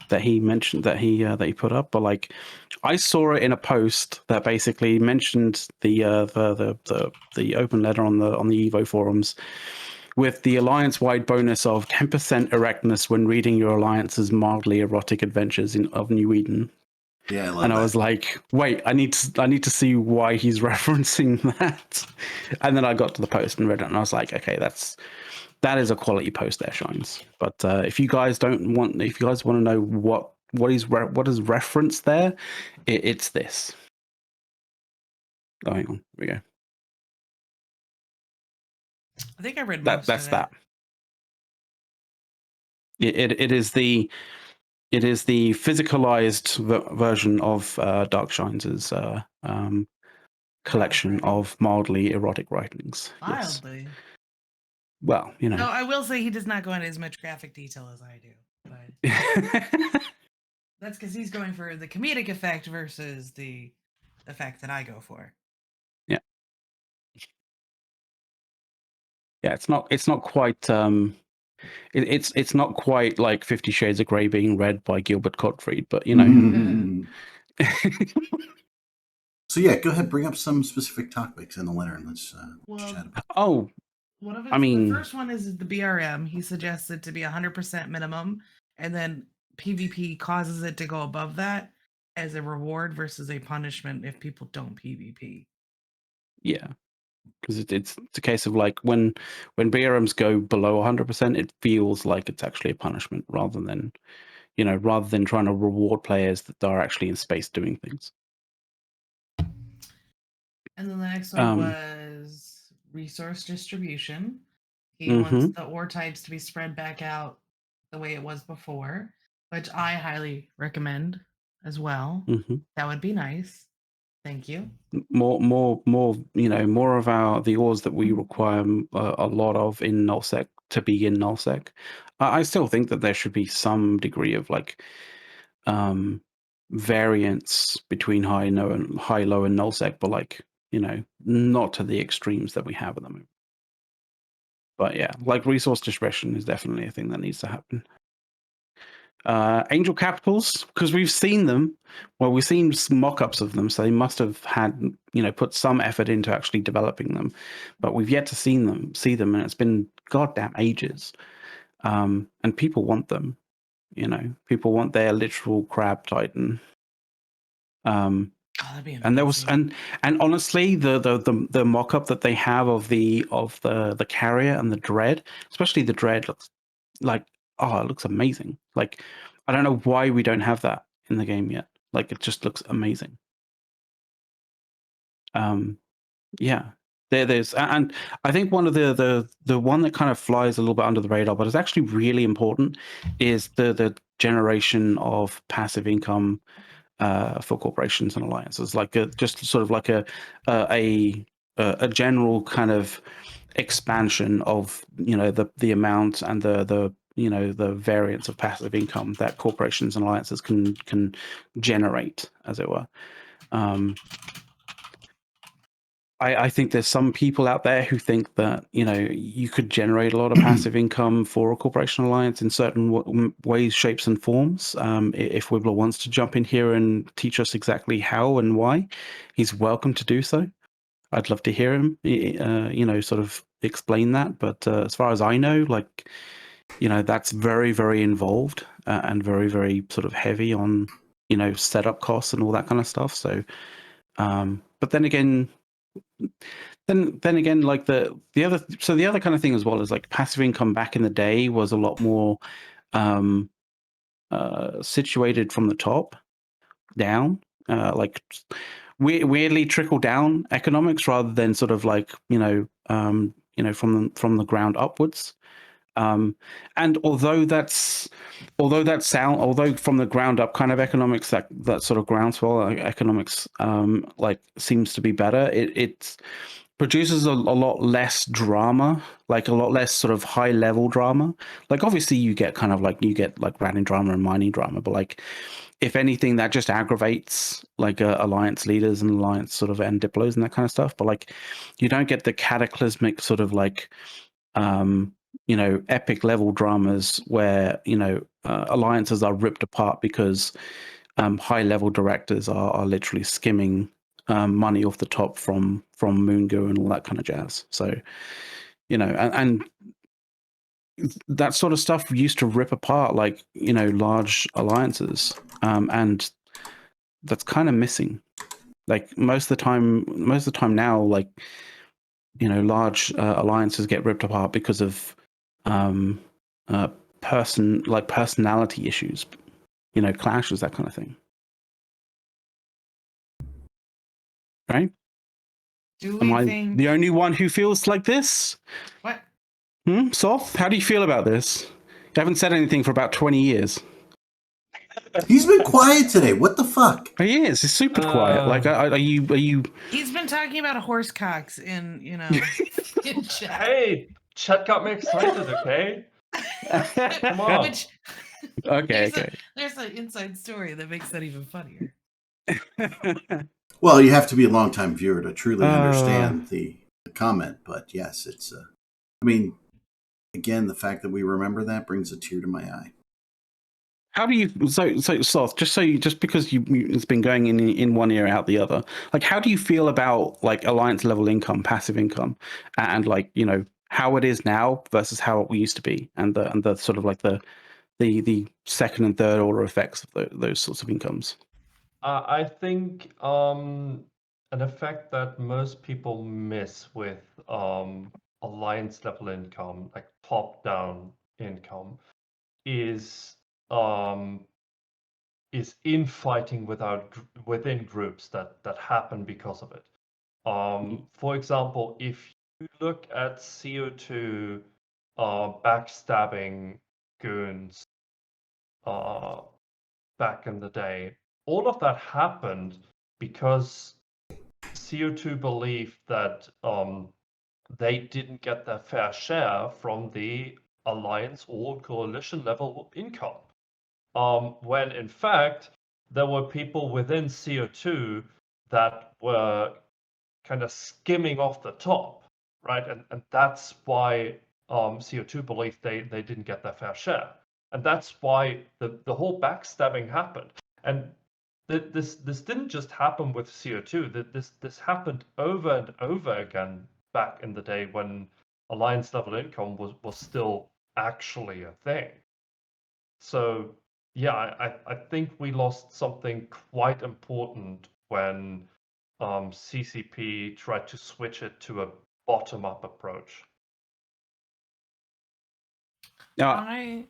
that he mentioned that he put up, but like, I saw it in a post that basically mentioned the open letter on the Evo forums, with the alliance-wide bonus of 10% erectness when reading your alliance's mildly erotic adventures of New Eden. Yeah, I love and that. I was like, wait, I need to see why he's referencing that. And then I got to the post and read it, and I was like, okay, that is a quality post there, Shines. But if you guys want to know what is referenced there, it's this. Oh, hang on, here we go. I think I read most of it. That. It is the physicalized version of Dark Shines' collection of mildly erotic writings. Mildly. Yes. Well, No, I will say he does not go into as much graphic detail as I do, but that's because he's going for the comedic effect versus the effect that I go for. Yeah. Yeah, it's not quite it's not quite like 50 Shades of Grey being read by Gilbert Gottfried, but So yeah, go ahead, bring up some specific topics in the letter, and let's chat about it. One of it, the first one is the BRM. He suggests it to be 100% minimum, and then PvP causes it to go above that as a reward versus a punishment if people don't PvP. Yeah, because it's a case of like when BRMs go below 100%, it feels like it's actually a punishment rather than trying to reward players that are actually in space doing things. And then the next one was resource distribution. He wants the ore types to be spread back out the way it was before, which I highly recommend as well. That would be nice. Thank you. More of the ores that we require a lot of in nullsec to be in nullsec. I still think that there should be some degree of like variance between high, low, and nullsec, but like not to the extremes that we have at the moment. But yeah, like resource distribution is definitely a thing that needs to happen. Angel capitals, because we've seen them. Well, we've seen mock-ups of them, so they must have had put some effort into actually developing them, but we've yet to see them, and it's been goddamn ages. And people want them. People want their literal crab titan. That'd be amazing. And there was and honestly, the mock-up that they have of the carrier and the dread, especially the dread, looks like, it looks amazing. Like, I don't know why we don't have that in the game yet. Like, it just looks amazing. Yeah. There's, and I think one of the one that kind of flies a little bit under the radar, but is actually really important, is the generation of passive income for corporations and alliances, like just sort of like a general kind of expansion of the amount and the variance of passive income that corporations and alliances can generate, as it were. I think there's some people out there who think that you could generate a lot of passive income for a corporation alliance in certain ways, shapes, and forms. If Wibbler wants to jump in here and teach us exactly how and why, he's welcome to do so. I'd love to hear him, sort of explain that. But as far as I know, like, that's very, very involved and very, very sort of heavy on, setup costs and all that kind of stuff. So, but then again, like the other kind of thing as well is like passive income back in the day was a lot more situated from the top down, like weirdly trickle down economics rather than sort of like from the ground upwards. And although from the ground up kind of economics, that sort of groundswell economics like seems to be better, it produces a lot less drama, like a lot less sort of high level drama. Like obviously you get random drama and mining drama, but like if anything that just aggravates like alliance leaders and alliance sort of end diplos and that kind of stuff. But like you don't get the cataclysmic sort of like epic level dramas where alliances are ripped apart because high level directors are literally skimming money off the top from Moongo and all that kind of jazz. So and that sort of stuff used to rip apart like large alliances, and that's kind of missing. Like most of the time now, like large alliances get ripped apart because of personality issues, clashes, that kind of thing. Right? Do Am we I think the only one who feels like this? what? Soth, how do you feel about this? You haven't said anything for about 20 years. He's been quiet today. What the fuck? He is. He's super quiet. Like, are you? He's been talking about horse cocks in in chat. Hey, chat got me excited. Okay, come on. Which Okay. There's an inside story that makes that even funnier. Well, you have to be a longtime viewer to truly understand the comment, but yes, it's. I mean, again, the fact that we remember that brings a tear to my eye. How do you Soth, just because it's been going in one ear out the other, like how do you feel about like alliance level income, passive income, and like how it is now versus how it used to be, and the sort of like the second and third order effects of those sorts of incomes? I think an effect that most people miss with alliance level income, like top down income, is infighting within groups that happen because of it. For example, if you look at CO2 backstabbing goons back in the day, all of that happened because CO2 believed that they didn't get their fair share from the alliance or coalition level income. When in fact, there were people within CO2 that were kind of skimming off the top, right? And that's why CO2 believed they didn't get their fair share. And that's why the whole backstabbing happened. And this didn't just happen with CO2. This happened over and over again back in the day when alliance level income was still actually a thing. So yeah, I think we lost something quite important when CCP tried to switch it to a bottom-up approach. I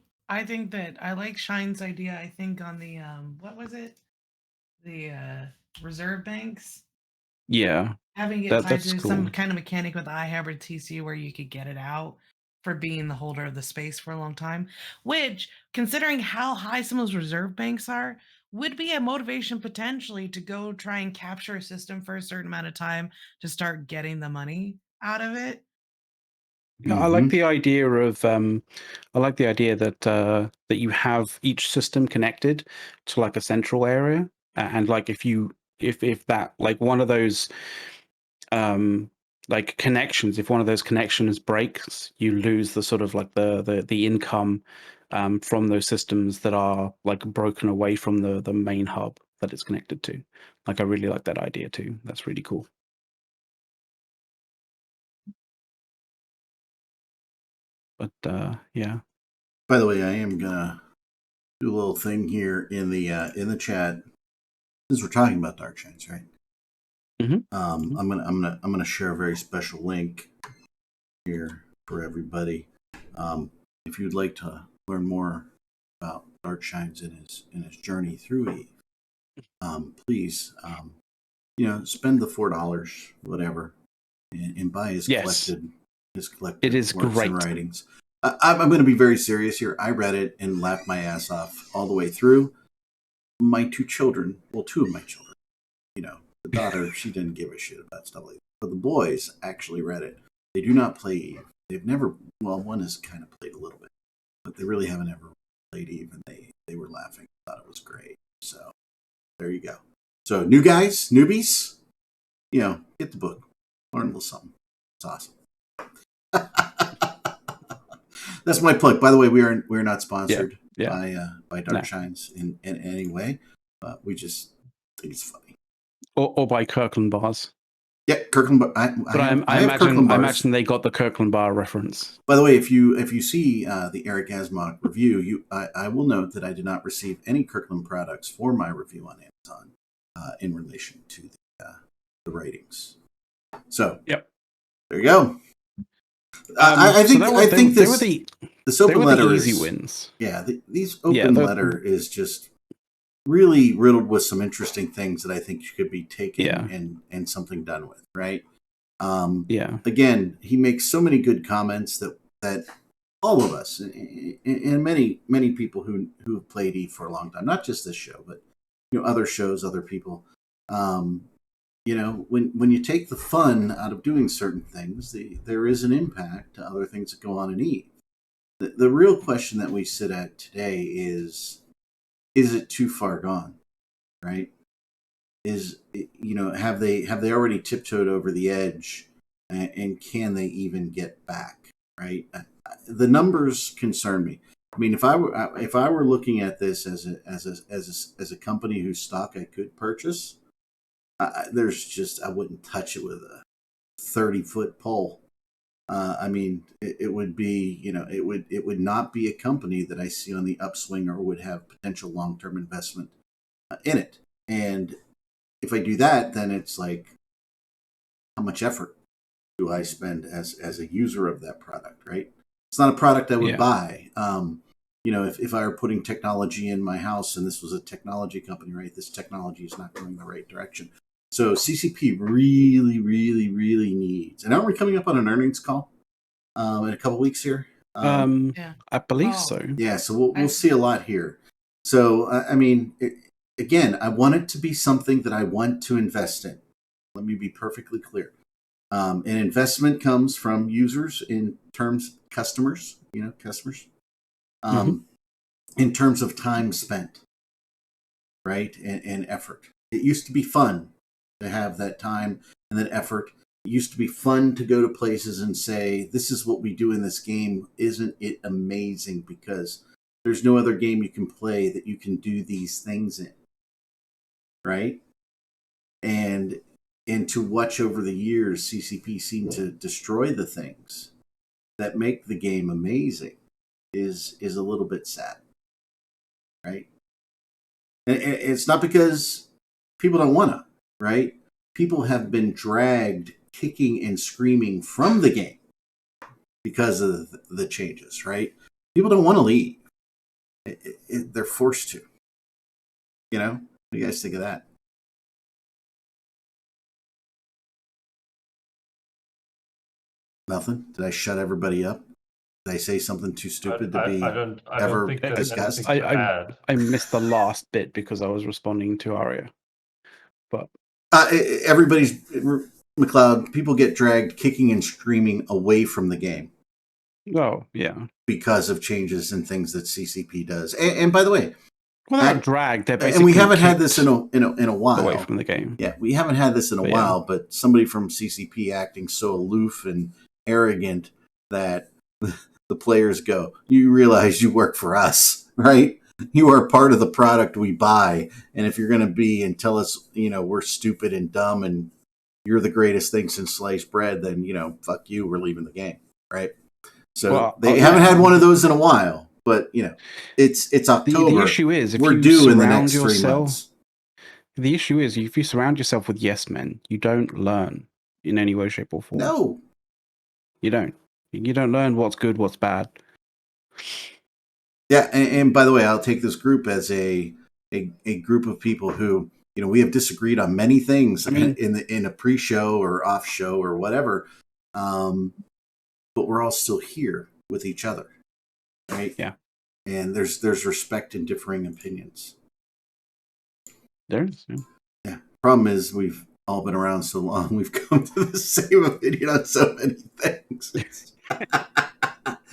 think that I like Shine's idea. I think on the what was it? The reserve banks. Yeah. Having it tied that's to cool. some kind of mechanic with the iHybrid TC where you could get it out for being the holder of the space for a long time, which, considering how high some of those reserve banks are, would be a motivation potentially to go try and capture a system for a certain amount of time to start getting the money out of it. Yeah, I like the idea of that that you have each system connected to like a central area, and like if that like one of those like connections, if one of those connections breaks, you lose the sort of like the income from those systems that are like broken away from the main hub that it's connected to. Like I really like that idea too. That's really cool. But yeah. By the way, I am gonna do a little thing here in the chat since we're talking about dark shines, right? Mhm. I'm gonna share a very special link here for everybody. If you'd like to learn more about dark shines in his journey through Eve, please, spend the $4, whatever, and buy his Yes. collected It is works great. and writings. I'm going to be very serious here. I read it and laughed my ass off all the way through. My two children, well, two of my children, the daughter, she didn't give a shit about stuff like that. But the boys actually read it. They do not play Eve. They've never, well, one has kind of played a little bit, but they really haven't ever played Eve, and they were laughing. Thought it was great. So there you go. So new guys, newbies, get the book, learn a little something. It's awesome. That's my plug. By the way, we're not sponsored by Dark Shines in any way. We just think it's funny. Or by Kirkland bars. Yeah, Kirkland Bar. I imagine they got the Kirkland bar reference. By the way, if you see the Erik Asmock review, I will note that I did not receive any Kirkland products for my review on Amazon in relation to the ratings. So yep, there you go. I think the open letter easy is, wins. Yeah, these open letter is just really riddled with some interesting things that I think could be taken and something done with, right? Again, he makes so many good comments that all of us and many people who have played Eve for a long time, not just this show, but other shows, other people. When you take the fun out of doing certain things, there is an impact to other things that go on in Eve. The real question that we sit at today is it too far gone, right? Have they already tiptoed over the edge, and can they even get back, right? The numbers concern me. I mean, if I were looking at this as a company whose stock I could purchase, I wouldn't touch it with a 30-foot pole. It would be, it would not be a company that I see on the upswing or would have potential long-term investment in it. And if I do that, then it's like, how much effort do I spend as a user of that product, right? It's not a product I would buy. If I were putting technology in my house and this was a technology company, right, this technology is not going the right direction. So CCP really, really, really needs. And aren't we coming up on an earnings call in a couple weeks here? I believe so. Yeah, so we'll see a lot here. So again, I want it to be something that I want to invest in. Let me be perfectly clear. An investment comes from users in terms customers. In terms of time spent, right, and effort. It used to be fun to have that time and that effort. It used to be fun to go to places and say, this is what we do in this game. Isn't it amazing? Because there's no other game you can play that you can do these things in, right? And to watch over the years, CCP seem to destroy the things that make the game amazing is a little bit sad, right? And it's not because people don't want to, right? People have been dragged kicking and screaming from the game because of the changes, right? People don't want to leave. They're forced to. What do you guys think of that? Nothing? Did I shut everybody up? Did I say something too stupid to be ever discussed? I missed the last bit because I was responding to Aria. But everybody's McLeod. People get dragged kicking and screaming away from the game. Oh yeah, because of changes and things that CCP does. And by the way, not dragged. They're basically and we haven't had this in a while away from the game. Yeah, we haven't had this in a while. But somebody from CCP acting so aloof and arrogant that the players go, you realize you work for us, right? You are part of the product we buy. And if you're going to be and tell us, we're stupid and dumb and you're the greatest thing since sliced bread, then, fuck you, we're leaving the game, right? So they haven't had one of those in a while. but it's October. The issue is if we're you due in the surround next 3 yourself. months. The issue is if you surround yourself with yes men, you don't learn in any way, shape, or form. No, You don't. You don't learn what's good, what's bad. yeah, and by the way, I'll take this group as a group of people who we have disagreed on many things. I mean, in a pre-show or off show or whatever, but we're all still here with each other, right? Yeah. And there's respect in differing opinions. There's. Yeah. Problem is we've all been around so long, we've come to the same opinion on so many things.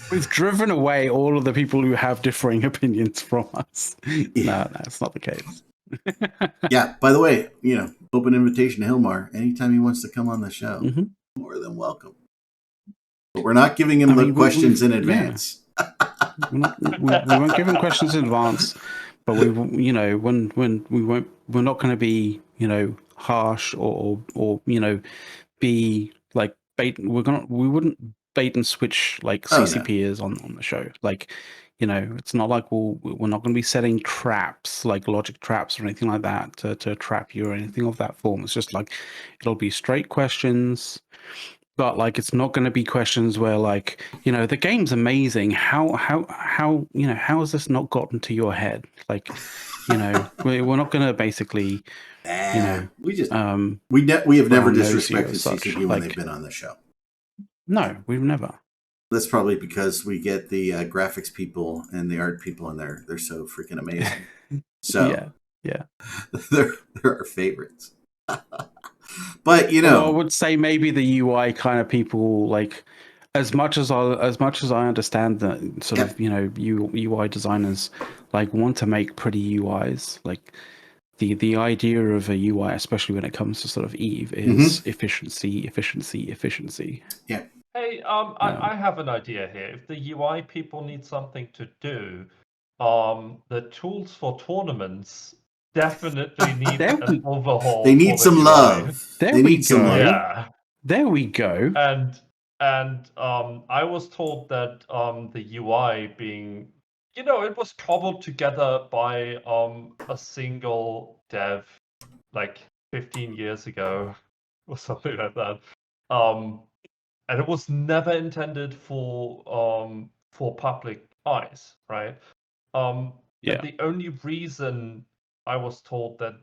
We've driven away all of the people who have differing opinions from us. Yeah. No, that's not the case. Yeah. By the way, open invitation to Hilmar. Anytime he wants to come on the show, more than welcome. But we're not giving him the questions in advance. Yeah. we won't give him questions in advance, but when we won't, we're not going to be harsh or be like bait. We wouldn't bait and switch like CCP is on the show. Like, it's not like we're not going to be setting traps like logic traps or anything like that to trap you or anything of that form. It's just like it'll be straight questions. But like, it's not going to be questions where like, the game's amazing. How has this not gotten to your head? Like, we're not going to basically, we just we have never disrespected CCP when they've been on the show. No, we've never. That's probably because we get the graphics people and the art people in there. They're so freaking amazing. So yeah, they're our favorites. But I would say maybe the UI kind of people, like as much as I understand that sort of UI designers like want to make pretty UIs. Like the idea of a UI, especially when it comes to sort of Eve, is efficiency. Yeah. Hey, I have an idea here. If the UI people need something to do, the tools for tournaments definitely need an overhaul. They need some love. They need some love. Yeah. There we go. And I was told that the UI being, it was cobbled together by a single dev like 15 years ago or something like that. And it was never intended for public eyes, right? And the only reason I was told that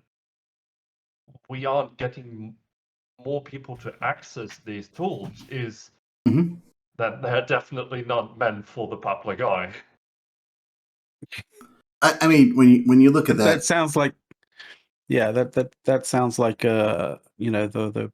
we aren't getting more people to access these tools is that they're definitely not meant for the public eye. I mean, when you look at that, that sounds like that sounds like the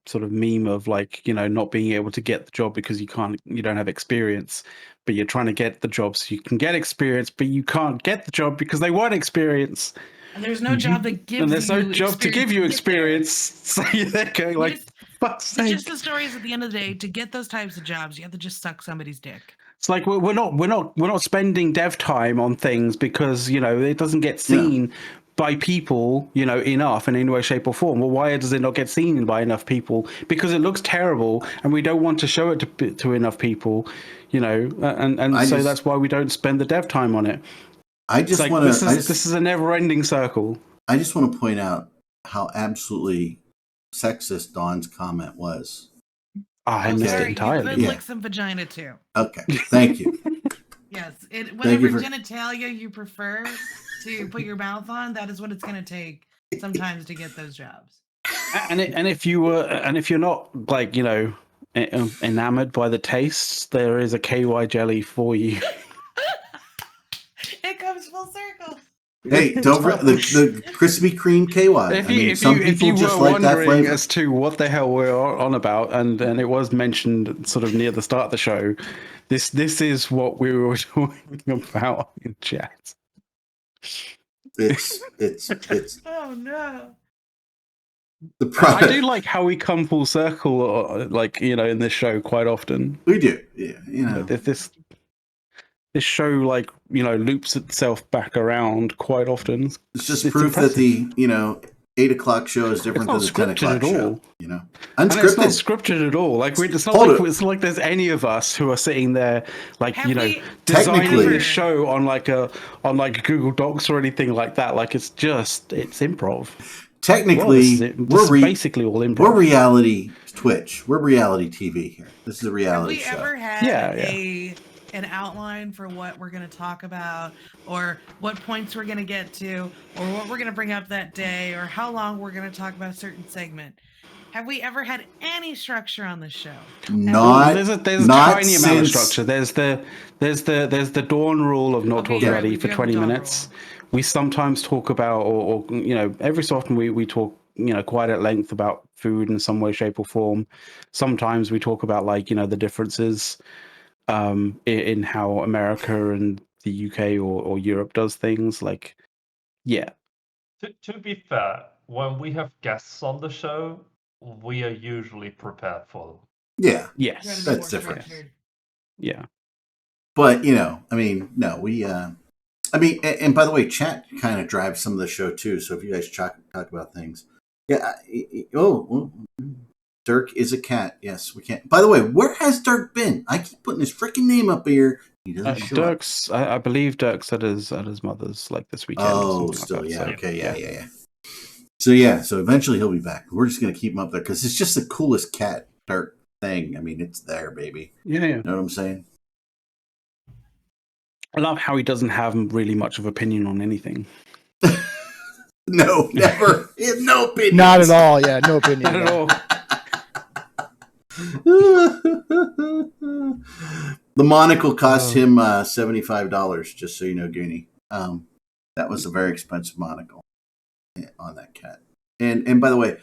sort of meme of like not being able to get the job because you don't have experience, but you're trying to get the job so you can get experience, but you can't get the job because they want experience. And there's no job that gives you and there's no job to give you experience. So they're going like, fuck's sake. Just the story is at the end of the day, to get those types of jobs, you have to just suck somebody's dick. It's like we're not spending dev time on things because it doesn't get seen by people enough in any way, shape, or form. Well, why does it not get seen by enough people? Because it looks terrible, and we don't want to show it to enough people. So that's why we don't spend the dev time on it. I just want to. This is a never-ending circle. I just want to point out how absolutely sexist Dawn's comment was. I missed it entirely. You could lick some vagina too. Okay, thank you. Yes, whatever genitalia you prefer to put your mouth on, that is what it's going to take sometimes to get those jobs. And if you're not like enamored by the tastes, there is a KY jelly for you. It comes full circle. Hey, don't the Krispy Kreme KY. If you were wondering as to what the hell we're on about, and it was mentioned sort of near the start of the show, this is what we were talking about in chat. It's oh no. I do like how we come full circle, like in this show quite often. We do, yeah. This show, loops itself back around quite often. It's just proof that the 8 o'clock show is different than not the 10 scripted o'clock at show. all. You know, And it's not unscripted. scripted at all. Like it's not Hold like it. it's not like there's any of us who are sitting there like Have we designing Technically- this show on like Google Docs or anything like that. Like it's improv. Technically, this is basically all improv. We're reality Twitch. We're reality TV here. This is a Have reality we show. ever had Yeah. an outline for what we're going to talk about, or what points we're going to get to, or what we're going to bring up that day, or how long we're going to talk about a certain segment? Have we ever had any structure on the show? Not there's a not tiny amount of since- structure. There's the dawn rule of not Okay, talking yeah, about we it for do have 20 the dawn minutes. rule. We sometimes talk about, or every so often we talk, quite at length about food in some way, shape, or form. Sometimes we talk about the differences in how America and the UK or Europe does things. Like, yeah. To be fair, when we have guests on the show, we are usually prepared for them. Yeah, Yes. Gotta be That's more different. structured. Yeah. but no, we. And by the way, chat kind of drives some of the show too. So if you guys talk about things, yeah. Dirk is a cat. Yes, we can't. By the way, where has Dirk been? I keep putting his freaking name up here. He doesn't show up. Dirk's. I believe Dirk's at his mother's like this weekend. or Oh, something still, like yeah. that. Okay, yeah. So eventually he'll be back. We're just gonna keep him up there because it's just the coolest cat Dirk thing. I mean, it's there, baby. Yeah. You know what I'm saying? I love how he doesn't have really much of opinion on anything. No, never. He has no opinion. Not at all. Yeah, no opinion. Not at all. The monocle cost him $75, just so you know, Goonie. That was a very expensive monocle on that cat. And by the way,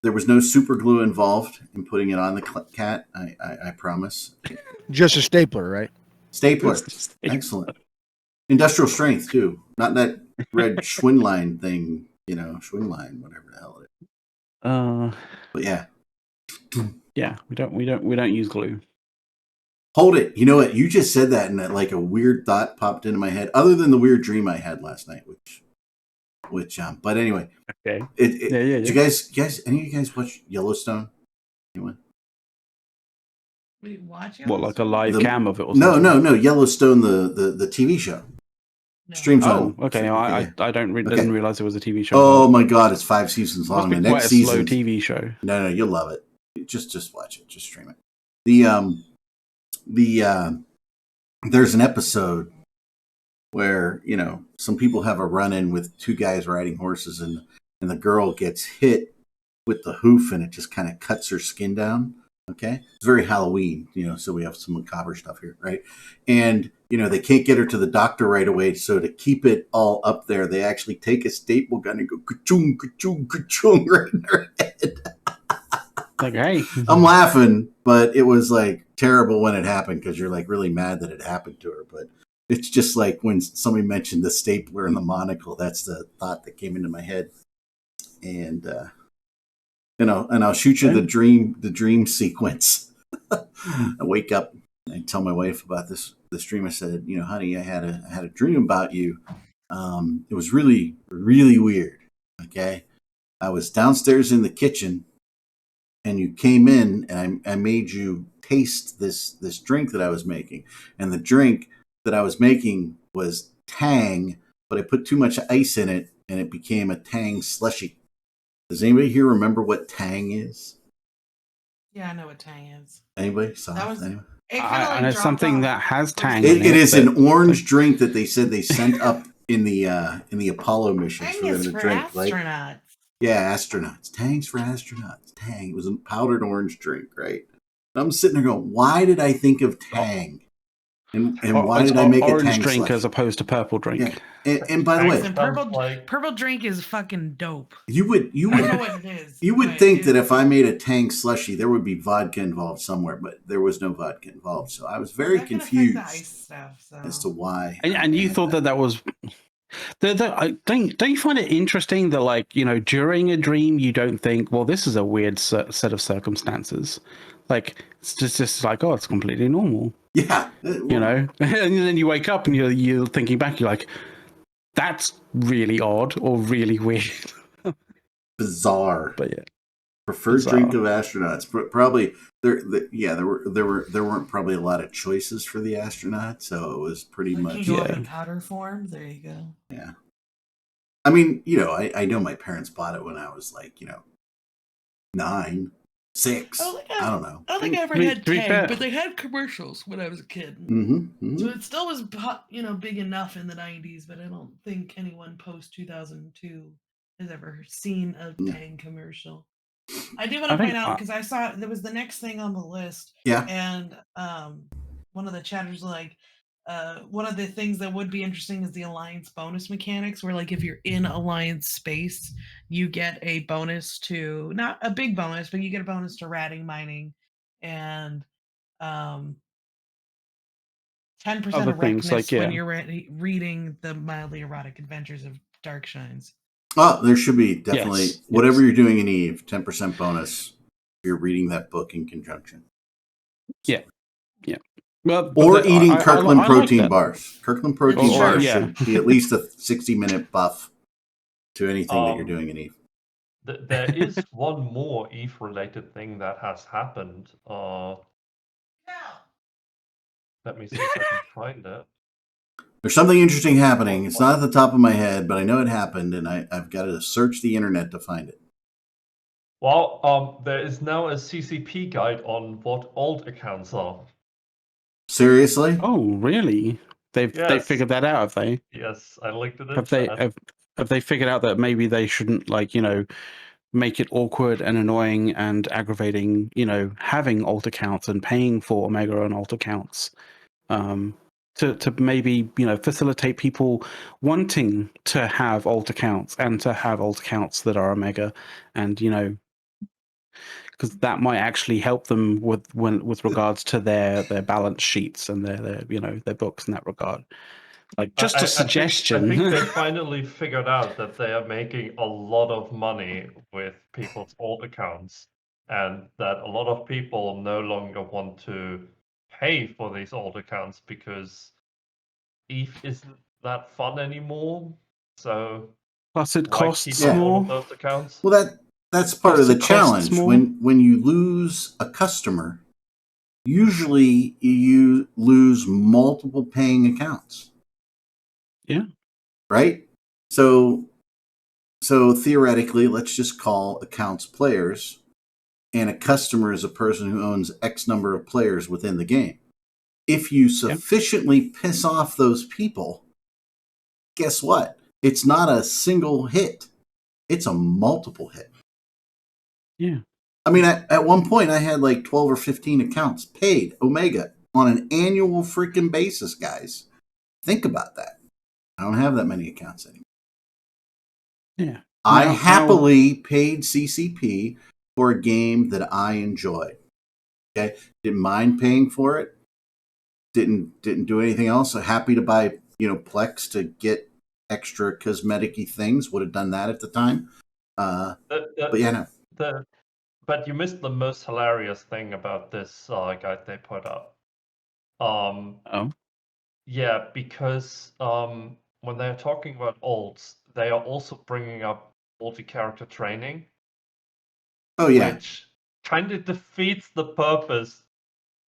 there was no super glue involved in putting it on the cat. I promise. Just a stapler, right? Stapler, excellent. Industrial strength too, not that red Schwinline thing. Schwinline, whatever the hell it is. But yeah. Yeah, we don't use glue. Hold it. You know what? You just said that, and like a weird thought popped into my head. Other than the weird dream I had last night, which but anyway. Okay. Yeah. Yeah. Did you guys, any of you guys watch Yellowstone? Anyone? Wait, watch What, like a live cam of it? Or No, something? no. Yellowstone, the TV show. No. Streams Oh, on. okay. I didn't realize it was a TV show. Oh my God, it's 5 seasons Must long. be The quite next a slow season. TV show. No, you'll love it. Just watch it. Just stream it. There's an episode where some people have a run-in with 2 guys riding horses, and the girl gets hit with the hoof, and it just kind of cuts her skin down. Okay, it's very Halloween, so we have some macabre stuff here, right? And they can't get her to the doctor right away, so to keep it all up there, they actually take a staple gun and go ka-chung, ka-chung, ka-chung right in her head. Like, hey, I'm laughing, but it was like terrible when it happened because you're like really mad that it happened to her. But it's just like when somebody mentioned the stapler and the monocle, that's the thought that came into my head. And and I'll shoot you the dream sequence. I wake up and I tell my wife about this dream. I said, honey, I had a dream about you. It was really, really weird. Okay, I was downstairs in the kitchen, and you came in, and I made you taste this drink that I was making. And the drink that I was making was Tang, but I put too much ice in it, and it became a Tang slushy. Does anybody here remember what Tang is? Yeah, I know what Tang is. Anybody? Saw That was- anyone? It kinda, and it's dropped something off. that has Tang. It in is but- an orange drink that they said they sent up in the Apollo missions Tang for them is to for drink. Right? astronauts. Yeah, astronauts. Tang's for astronauts. Tang. It was a powdered orange drink, right? And I'm sitting there going, why did I think of Tang? And why it's did I make a orange Tang drink slush? as opposed to purple drink? Yeah. And by the way, Listen, Sounds like- purple drink is fucking dope. you would I know what it is. you would but think that it's- if I made a Tang slushy, there would be vodka involved somewhere, but there was no vodka involved. So I was very that can affect confused the ice stuff, so. as to why. And you thought that was. Don't you find it interesting that during a dream you don't think, well, this is a weird set of circumstances, like it's just like, oh, it's completely normal, Yeah. and then you wake up and you're thinking back, you're like, that's really odd or really weird. bizarre. But yeah, Preferred bizarre. drink of astronauts. Probably there weren't probably a lot of choices for the astronauts, so it was pretty Can much you go Yeah. in powder form? There you go. yeah. I mean, I know my parents bought it when I was like, 9, 6. I don't know. I don't think I ever To be- had to be fair- Tang, but they had commercials when I was a kid. Mm-hmm. So it still was, big enough in the 90s, but I don't think anyone post 2002 has ever seen a Tang commercial. I do want I to think point out because I saw there was the next thing on the list, Yeah. and one of the chatters was like, one of the things that would be interesting is the alliance bonus mechanics, where like if you're in alliance space, you get a bonus to, not a big bonus, but you get a bonus to ratting, mining, and 10% Other things, erectness like, when yeah. you're reading the mildly erotic adventures of Dark Shines. Oh, there should be definitely Yes, whatever yes. you're doing in Eve, 10% bonus. If you're reading that book in conjunction. Yeah. Well, Or but eating I Kirkland like protein that. bars. Kirkland protein Or- bars yeah. should be at least a 60-minute buff to anything that you're doing in Eve. There is one more EVE-related thing that has happened. Let me see if I can find it. There's something interesting happening. It's not at the top of my head, but I know it happened, and I've got to search the internet to find it. Well, there is now a CCP guide on what alt accounts are. Seriously? Oh, really? They Yes. figured that out, have they? Yes, I linked it in Have they chat. have they figured out that maybe they shouldn't, like, make it awkward and annoying and aggravating, having alt accounts and paying for Omega and alt accounts, to maybe, facilitate people wanting to have alt accounts and to have alt accounts that are Omega, and because that might actually help them with regards to their balance sheets and their books in that regard. Like, just a suggestion. I think they finally figured out that they are making a lot of money with people's alt accounts, and that a lot of people no longer want to pay for these alt accounts because ETH isn't that fun anymore. So Plus, it why costs keep up all more. of those accounts? Well, that's part Plus of the it costs challenge. more. When you lose a customer, usually you lose multiple paying accounts. Yeah. Right? So theoretically, let's just call accounts players, and a customer is a person who owns X number of players within the game. If you sufficiently piss off those people, guess what? It's not a single hit. It's a multiple hit. Yeah. I mean, at one point, I had like 12 or 15 accounts paid Omega on an annual freaking basis, guys. Think about that. I don't have that many accounts anymore. Yeah. I Now- happily paid CCP for a game that I enjoyed. Okay, didn't mind paying for it. Didn't do anything else. So happy to buy Plex to get extra cosmetic-y things. Would have done that at the time. But yeah, no. But you missed the most hilarious thing about this guide they put up. Yeah, because when they're talking about alts, they are also bringing up multi-character training. Oh yeah. Which kind of defeats the purpose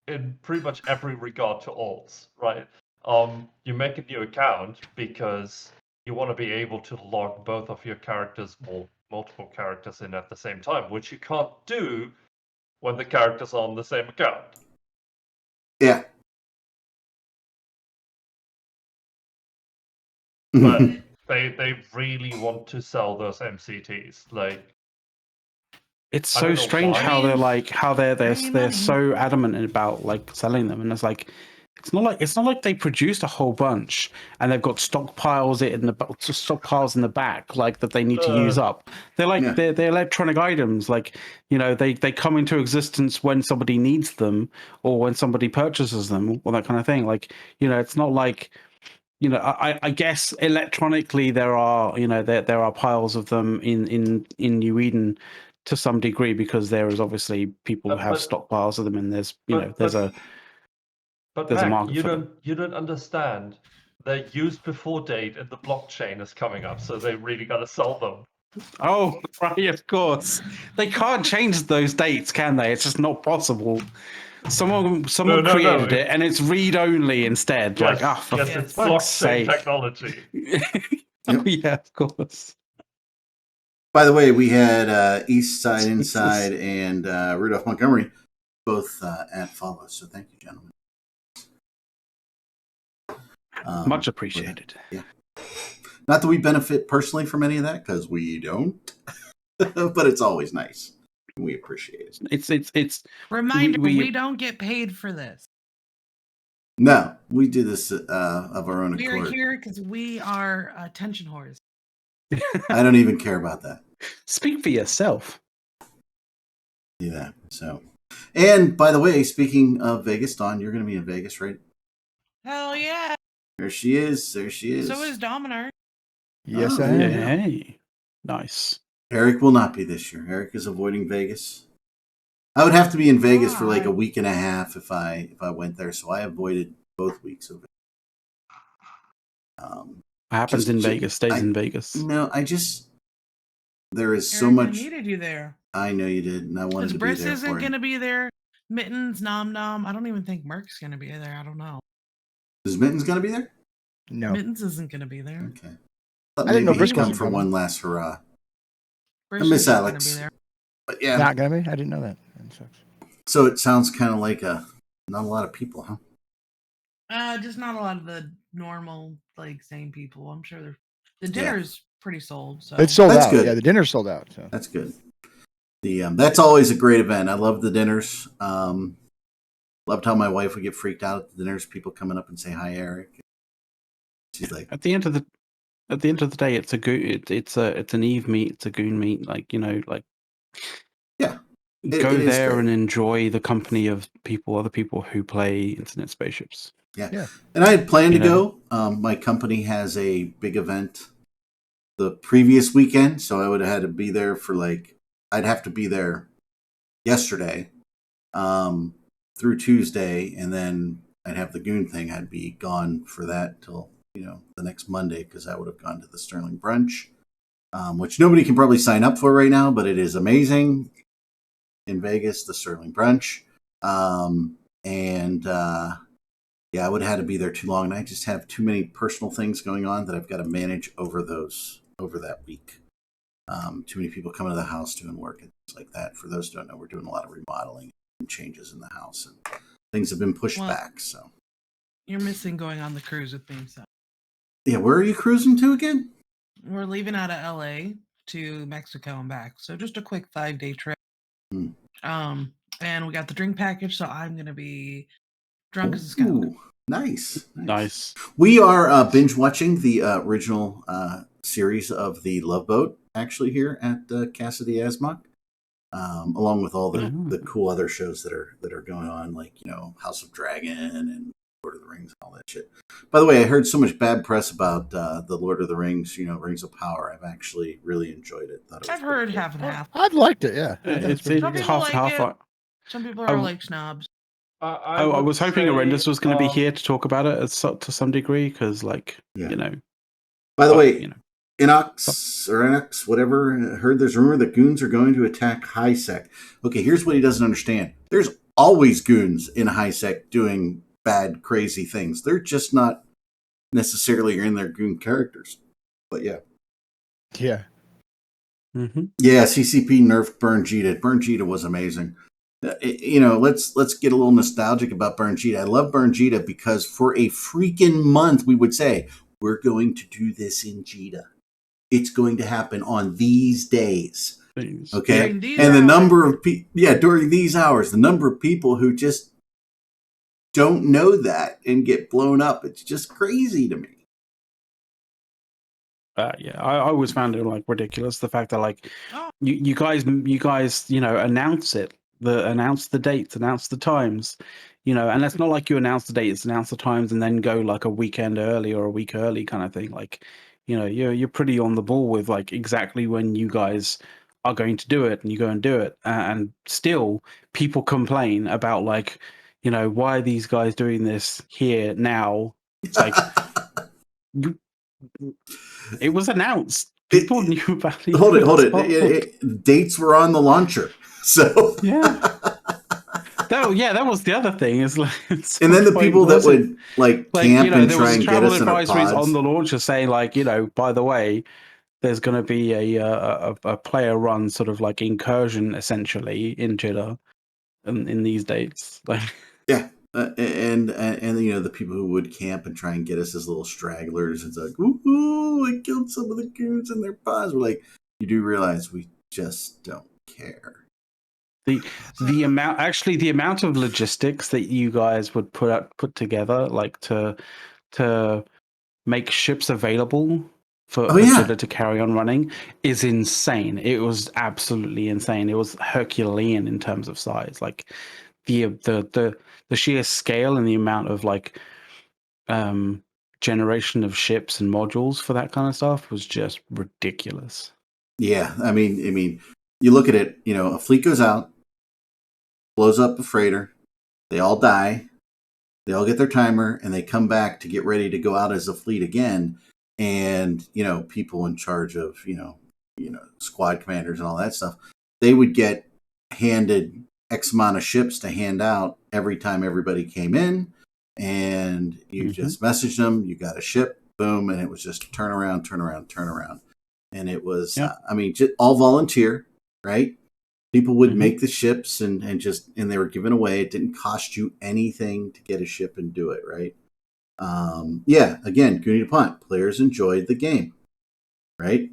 in pretty much every regard to alts, right? You make a new account because you want to be able to log both of your characters or multiple characters in at the same time, which you can't do when the characters are on the same account. Yeah. But they really want to sell those MCTs. Like, it's I so don't know strange why. how they're like they're money. so adamant about like selling them, and it's not like they produced a whole bunch and they've got stockpiles in the back like that they need to use up. They're like they're electronic items, like they come into existence when somebody needs them or when somebody purchases them or that kind of thing. Like it's not like I guess electronically there are there are piles of them in New Eden to some degree, because there is obviously people who have stockpiles of them, and there's there's a Mac, market for them. you don't understand. Their use before date in the blockchain is coming up, so they really got to sell them. Oh, right, of course. They can't change those dates, can they? It's just not possible. Someone No, created it, and it's read only instead. Yes, Like, for yes, it's fuck's blockchain sake. technology. Oh, yeah, of course. By the way, we had East Side Jesus. Inside and Rudolph Montgomery both at follow. So thank you, gentlemen. Much appreciated. Yeah. Not that we benefit personally from any of that, because we don't. But it's always nice. We appreciate it. It's Reminder: we don't get paid for this. No, we do this of our own We are accord. here because we are attention whores. I don't even care about that. Speak for yourself. Yeah. So, and by the way, speaking of Vegas, Dawn, you're going to be in Vegas, right? Hell yeah! There she is. There she is. So is Dominer. Yes, Oh, I there am. you go. Hey, nice. Eric will not be this year. Eric is avoiding Vegas. I would have to be in Vegas for like a week and a half if I went there. So I avoided both weeks of it. What happens in Vegas stays in Vegas. No, there is so Eric, much. I needed you there. I know you did, and I wanted to be Briss there isn't for going you. to be there. Mittens, Nom Nom. I don't even think Merc's going to be there. I don't know. Is Mittens going to be there? No. Mittens isn't going to be there. Okay. I didn't know Maybe Briss he'd come wasn't for coming. one last hurrah. Briss I miss isn't gonna Alex. be there. But yeah. Not gonna be? I didn't know that. That sucks. So it sounds kind of like not a lot of people, huh? Just not a lot of the normal, like, same people. I'm sure the Yeah. dinner's pretty sold. So It's sold That's out. good. Yeah, the dinner's sold out. So That's good. That's always a great event. I love the dinners. Loved how my wife would get freaked out at the dinners. People coming up and say hi, Eric. She's like, At the end of the day, it's an Eve meet, it's a goon meet. Like, like yeah, go it is there great. and enjoy the company of other people who play Internet Spaceships. Yeah. And I had planned to go. My company has a big event the previous weekend, so I would have had to be there for I'd have to be there yesterday through Tuesday, and then I'd have the goon thing. I'd be gone for that till the next Monday, because I would have gone to the Sterling Brunch, which nobody can probably sign up for right now, but it is amazing in Vegas, the Sterling Brunch. Yeah, I would have had to be there too long, and I just have too many personal things going on that I've got to manage over that week. Too many people coming to the house doing work and things like that. For those who don't know, we're doing a lot of remodeling and changes in the house, and things have been pushed back. So you're missing going on the cruise with me. So yeah, where are you cruising to again? we're leaving out of LA to Mexico and back. So just a quick 5-day trip. And we got the drink package, so I'm gonna be drunk as a skunk. Nice. We are binge watching the original series of the Love Boat, actually, here at Cassidy Asmock, along with all the cool other shows that are going on, like House of Dragon and Lord of the Rings and all that shit. By the way, I heard so much bad press about the Lord of the Rings, Rings of Power. I've actually really enjoyed it. I've heard half and half. I've liked it. Yeah, It's half. half. Some people are like snobs. I was hoping Arendis was going to be here to talk about it to some degree, because, like, By the way, Inox, whatever, heard there's a rumor that goons are going to attack High Sec. Okay, here's what he doesn't understand. There's always goons in High Sec doing bad, crazy things. They're just not necessarily in their goon characters. But yeah. Yeah. Mm-hmm. Yeah, CCP nerfed Burn Jita. Burn Jita was amazing. Let's get a little nostalgic about Burn Jita. I love Burn Jita because for a freaking month we would say, we're going to do this in Jita. It's going to happen on these days. Okay? And the number of during these hours, the number of people who just don't know that and get blown up, it's just crazy to me. I always found it ridiculous, the fact that you guys announce it, announce the dates, announce the times, and it's not like you announce the dates, announce the times, and then go a weekend early or a week early kind of thing. You're pretty on the ball with exactly when you guys are going to do it, and you go and do it, and still people complain about why are these guys doing this here now? It's like it was announced People knew about it. Hold it. Dates were on the launcher. So yeah. That was the other thing. Is like, and then the people that would like camp and there try was and get travel us in our advisories pods. on the launcher saying like, by the way, there's going to be a player run sort of like incursion essentially in Jeddah in these dates. Like, yeah. And the people who would camp and try and get us as little stragglers. It's like, ooh, I killed some of the goons in their pods. We're like, you do realize we just don't care. The amount of logistics that you guys would put together, like to make ships available for Jeddah to carry on running, is insane. It was absolutely insane. It was Herculean in terms of size. Like the sheer scale and the amount of like generation of ships and modules for that kind of stuff was just ridiculous. Yeah, I mean, you look at it. A fleet goes out, blows up a freighter, they all die, they all get their timer, and they come back to get ready to go out as a fleet again. And people in charge of squad commanders and all that stuff, they would get handed X amount of ships to hand out every time everybody came in, and you just messaged them, you got a ship, boom, and it was just turn around. And it was, just all volunteer, right? People would make the ships and they were given away. It didn't cost you anything to get a ship and do it, right? Again, Goonie to Punt. Players enjoyed the game, right?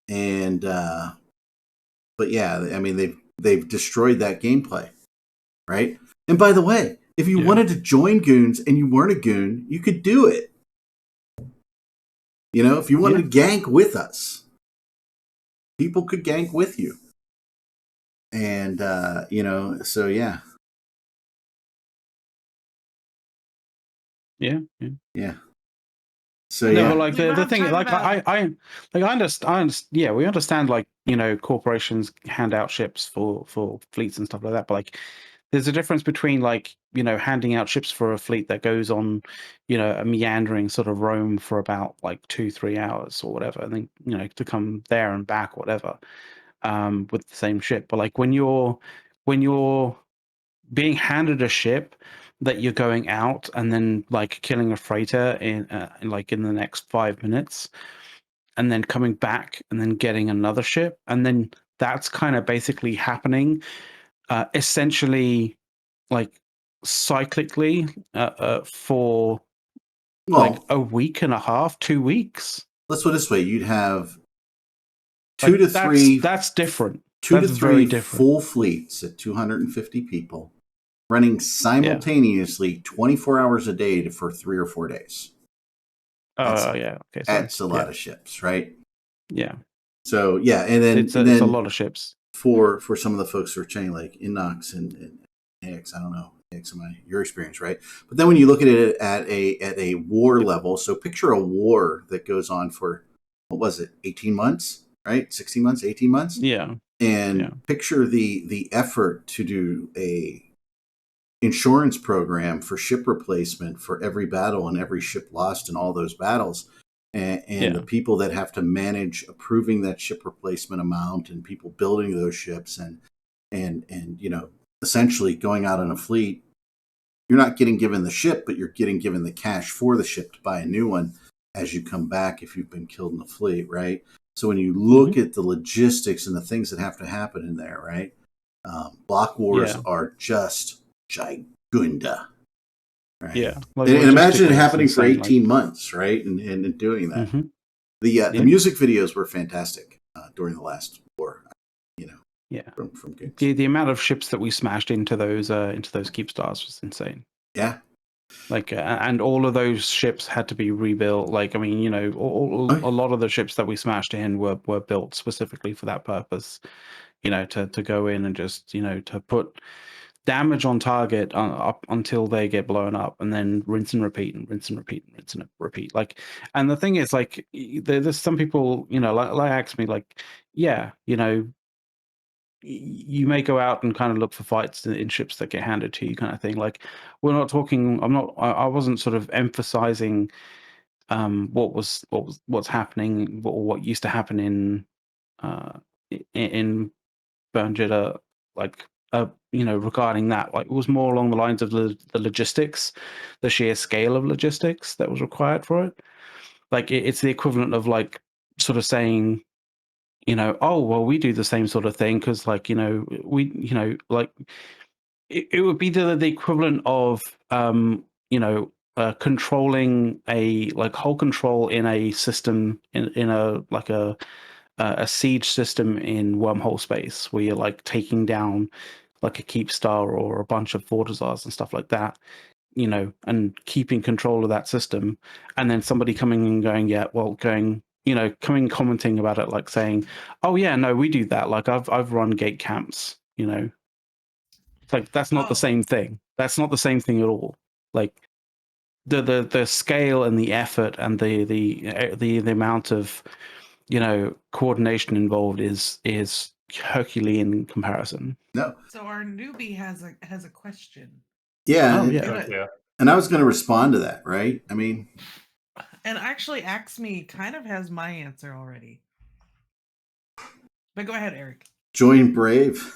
And but yeah, I mean they've destroyed that gameplay, right? And by the way, if you wanted to join goons and you weren't a goon, you could do it. If you wanted to gank with us, people could gank with you. And so yeah. Yeah. So no, yeah, but like the thing, like I understand. Yeah, we understand. Like corporations hand out ships for fleets and stuff like that. But like, there's a difference between like handing out ships for a fleet that goes on, a meandering sort of roam for about like 2-3 hours or whatever, and then to come there and back, whatever, with the same ship. But like when you're being handed a ship that you're going out and then like killing a freighter in the next 5 minutes, and then coming back and then getting another ship, and then that's kind of basically happening essentially like cyclically for like a week and a half, 2 weeks. Let's put it this way: you'd have two to three. That's different. Two to three full fleets at 250 people running simultaneously 24 hours a day for 3 or 4 days. Okay. That's a lot of ships, right? Yeah. So yeah, and then it's a lot of ships for some of the folks who are training like Inox and AX. I don't know, AX, your experience, right? But then when you look at it at a war level, so picture a war that goes on for 18 months, right? 16 months, 18 months. Yeah. And picture the effort to do a insurance program for ship replacement for every battle and every ship lost in all those battles, and the people that have to manage approving that ship replacement amount and people building those ships and essentially going out on a fleet. You're not getting given the ship, but you're getting given the cash for the ship to buy a new one as you come back if you've been killed in the fleet, right? So when you look at the logistics and the things that have to happen in there, right? Block wars are just gigunda, right? Yeah. Like, and imagine it happening for 18 months, right? And doing that. The music videos were fantastic during the last war. From games. The amount of ships that we smashed into those keep stars was insane. Yeah. Like and all of those ships had to be rebuilt. Like, I mean, a lot of the ships that we smashed in were built specifically for that purpose. To go in and just to put damage on target up until they get blown up, and then rinse and repeat and rinse and repeat and rinse and repeat. Like, and the thing is, like, there's some people, like ask me, like, you may go out and kind of look for fights in ships that get handed to you, kind of thing. Like, we're not talking. I wasn't sort of emphasizing what's happening, what used to happen in Bernjetta, like regarding that, like it was more along the lines of the logistics, the sheer scale of logistics that was required for it. Like it's the equivalent of like sort of saying, oh well, we do the same sort of thing because like like it would be the equivalent of controlling a like whole control in a system in a like a siege system in wormhole space where you're like taking down like a keep star or a bunch of Fortizars and stuff like that, and keeping control of that system, and then somebody coming and going, commenting about it, like saying, oh yeah, no, we do that, like I've run gate camps, it's like that's not the same thing. That's not the same thing at all. Like the scale and the effort and the amount of coordination involved is Herculean in comparison. No. So our newbie has a question. Yeah. Oh, yeah. Yeah. And I was going to respond to that, right? I mean, and actually, Axme kind of has my answer already. But go ahead, Eric. Join Brave.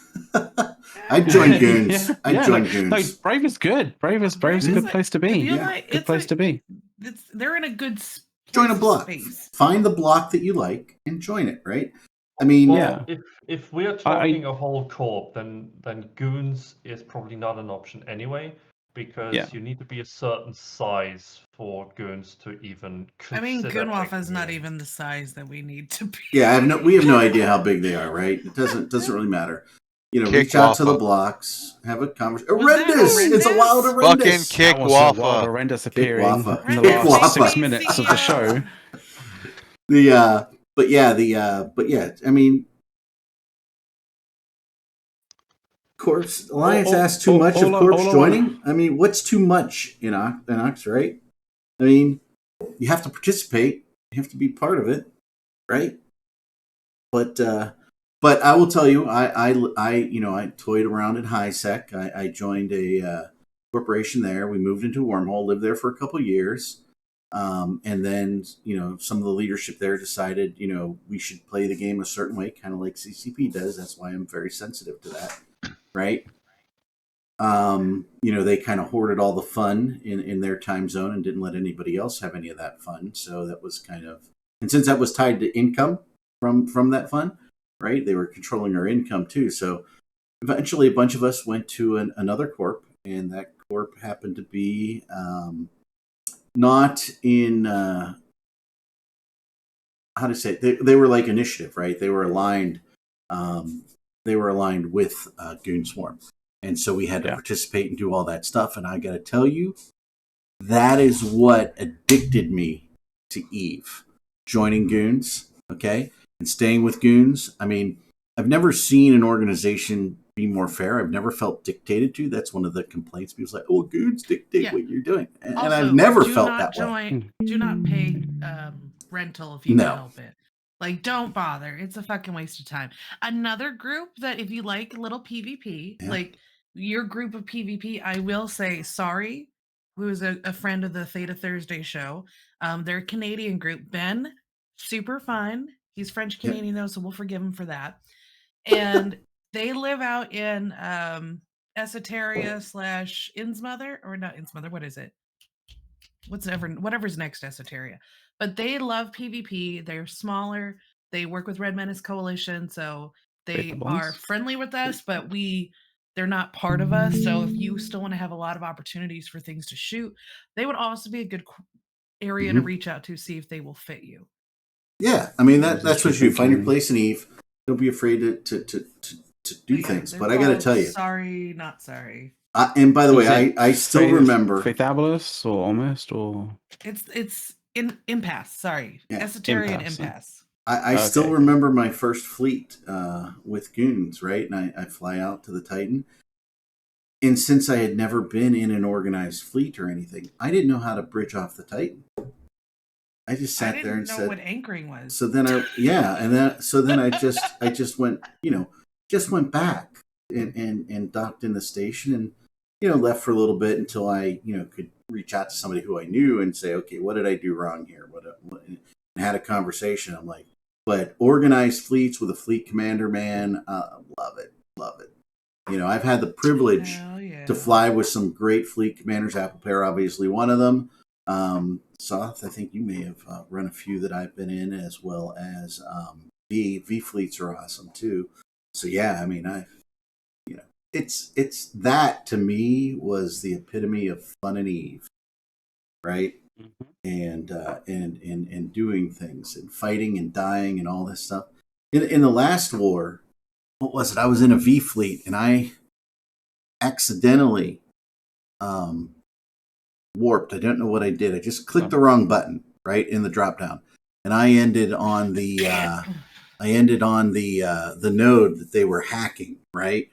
I'd join Goons. Yeah, I'd join Goons. No, Brave is good. Brave's a good place to be. Good place to be. They're in a good Join a block. space. Find the block that you like and join it, right? I mean, well, if we are talking a whole corp, then Goons is probably not an option anyway, because you need to be a certain size for Goons to even consider. Goonwaff is not even the size that we need to be. Yeah, we have no idea how big they are, right? It doesn't really matter. Reach out to the blocks, have a conversation. Horrendous! It's a wild horrendous. Fucking kick Wafa. Horrendous appearing in the Kick last Wafa. 6 minutes of the show. But yeah, I mean, Corpse Alliance asked too much of Corpse joining. I mean, what's too much in Ox, right? I mean, you have to participate. You have to be part of it, right? But I will tell you, I toyed around at HiSec. I joined a corporation there. We moved into a wormhole, lived there for a couple of years. And then, some of the leadership there decided, we should play the game a certain way, kind of like CCP does. That's why I'm very sensitive to that, right? They kind of hoarded all the fun in their time zone and didn't let anybody else have any of that fun. So that was and since that was tied to income from that fun, right? They were controlling our income too. So eventually a bunch of us went to another corp, and that corp happened to be not in how to say it? They were like initiative, right? They were aligned with Goon Swarm, and so we had to participate and do all that stuff. And I got to tell you, that is what addicted me to Eve, joining Goons, okay, and staying with Goons. I mean, I've never seen an organization be more fair. I've never felt dictated to. That's one of the complaints. People's like, "Oh, Goons dictate what you're doing," and I've never felt that way. Do not pay rental if you can help it. Like, don't bother. It's a fucking waste of time. Another group that, if you like a little PvP, like your group of PvP, I will say, Sorry, who is a friend of the Theta Thursday show. They're a Canadian group. Ben, super fun. He's French Canadian though, so we'll forgive him for that. And they live out in Esoteria / Innsmother, or not Innsmother. What is it? Whatever's next Esoteria. But they love PvP. They're smaller. They work with Red Menace Coalition, so they are friendly with us, but they're not part of us. So if you still want to have a lot of opportunities for things to shoot, they would also be a good area to reach out to, see if they will fit you. Yeah, I mean that's what you do. Find your place in Eve. Don't be afraid to do things. But I got to tell you, sorry, not sorry. And by the way, I still remember Faithabilis or Almost, or it's in Impasse. Sorry, Esoterian Impasse. I still remember my first fleet with Goons, right? And I fly out to the Titan. And since I had never been in an organized fleet or anything, I didn't know how to bridge off the Titan. I just sat there and said, "I didn't know what anchoring was." So then I just went, just went back and docked in the station, and left for a little bit until I, could reach out to somebody who I knew and say, okay, what did I do wrong here? And had a conversation. I'm like, but organized fleets with a fleet commander, man, love it. I've had the privilege to fly with some great fleet commanders. Apple Pear, obviously one of them. Soth, I think you may have run a few that I've been in, as well as V fleets are awesome too. So yeah, I mean, it's that to me was the epitome of fun and Eve, right? Mm-hmm. And doing things and fighting and dying and all this stuff. In the last war, what was it? I was in a V fleet and I accidentally warped. I don't know what I did. I just clicked the wrong button right in the drop down, and I ended on the the node that they were hacking, right?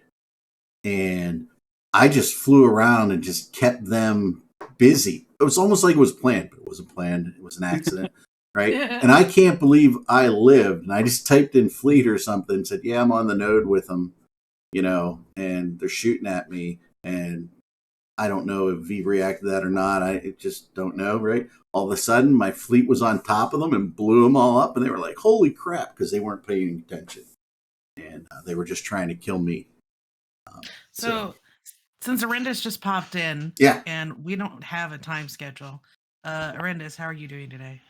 And I just flew around and just kept them busy. It was almost like it was planned, but it wasn't planned. It was an accident, right? And I can't believe I lived. And I just typed in fleet or something and said, yeah, I'm on the node with them, and they're shooting at me. And I don't know if V reacted to that or not. I just don't know, right? All of a sudden, my fleet was on top of them and blew them all up. And they were like, holy crap, because they weren't paying attention. And they were just trying to kill me. So since Arendis just popped in, and we don't have a time schedule, Arendis, how are you doing today?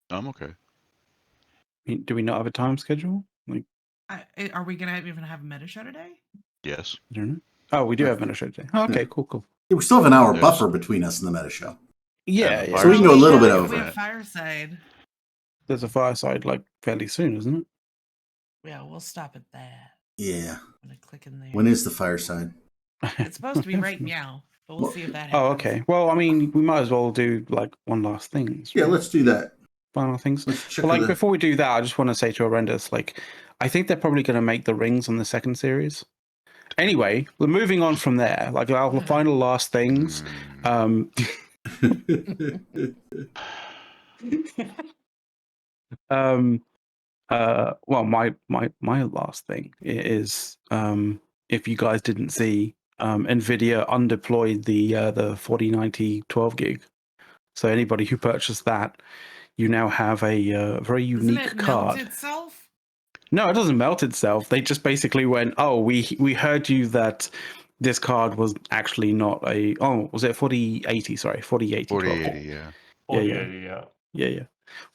I'm okay. Do we not have a time schedule? Are we gonna even have a meta show today? Yes. I don't know. Oh, we do have a meta show today. Oh, okay, cool. Yeah, we still have an hour buffer between us and the meta show. Yeah. So we can go a little bit over. We have Fireside. There's a Fireside fairly soon, isn't it? Yeah, we'll stop at that. Yeah. I'm gonna click in there. When is the Fireside? It's supposed to be right now, but we'll see if that happens. Oh, okay. Well, I mean, we might as well do one last thing. Yeah, let's do that. Final things. But before we do that, I just want to say to Arendis, I think they're probably going to make the rings on the second series. Anyway, we're moving on from there. Our final last things. Well, my last thing is, if you guys didn't see, Nvidia undeployed the 4090 12 gig. So anybody who purchased that, you now have a very unique Doesn't it card. melt itself? No, it doesn't melt itself. They just basically went, oh, we heard you that this card was actually not a, was it 4080? Sorry, 4080. 4080, yeah. 4080, yeah.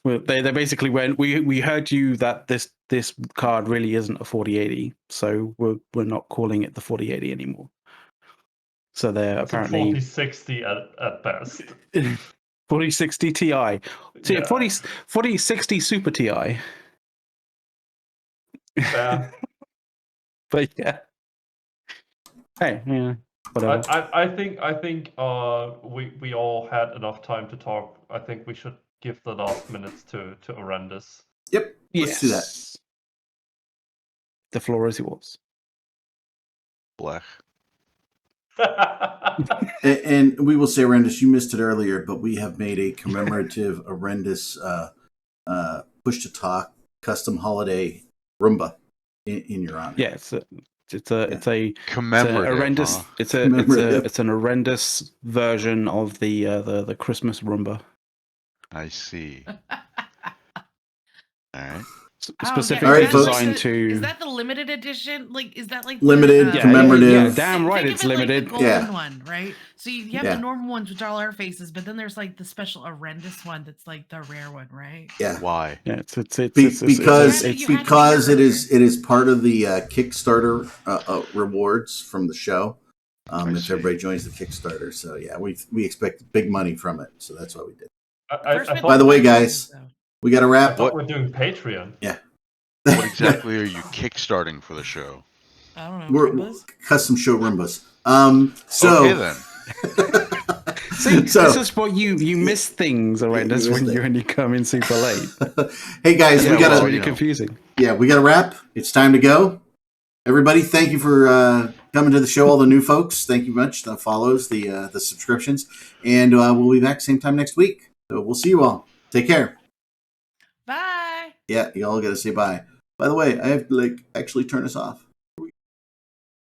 Well, they basically went, we heard you that this card really isn't a 4080, so we're not calling it the 4080 anymore. So they're it's apparently a 4060 at best. 4060 Ti. Yeah. 4060 Super Ti. Yeah. But yeah. Hey, yeah. Whatever. I think we all had enough time to talk. I think we should give the last minutes to Arendis. Yep. Let's do that. The floor is yours. Blech. And we will say, Arendis, you missed it earlier, but we have made a commemorative Arendis push to talk custom holiday Roomba in your honor. Yeah, it's a commemorative. It's an horrendous version of the Christmas Roomba. I see. All right. Specifically designed to. Is that the limited edition? Is that limited the, commemorative? Yeah, damn right, it's limited. Like the golden one, right? So you have the normal ones, which are all our faces, but then there's the special horrendous one that's the rare one, right? Yeah. Why? Yeah, because it is part of the Kickstarter rewards from the show. If everybody joins the Kickstarter, so yeah, we expect big money from it, so that's why we did. By the way, guys, we got to wrap. I thought we're doing Patreon. Yeah. What exactly are you kickstarting for the show? I don't know. We're custom show Roombas. Okay then. See, this is what you miss things, Arendis, when you come in super late. Hey guys, we got it's really confusing. Yeah, we got to wrap. It's time to go. Everybody, thank you for coming to the show. All the new folks, thank you much. The follows, the subscriptions, and we'll be back same time next week. So we'll see you all. Take care. Bye. Yeah, you all got to say bye. By the way, I have to actually turn us off.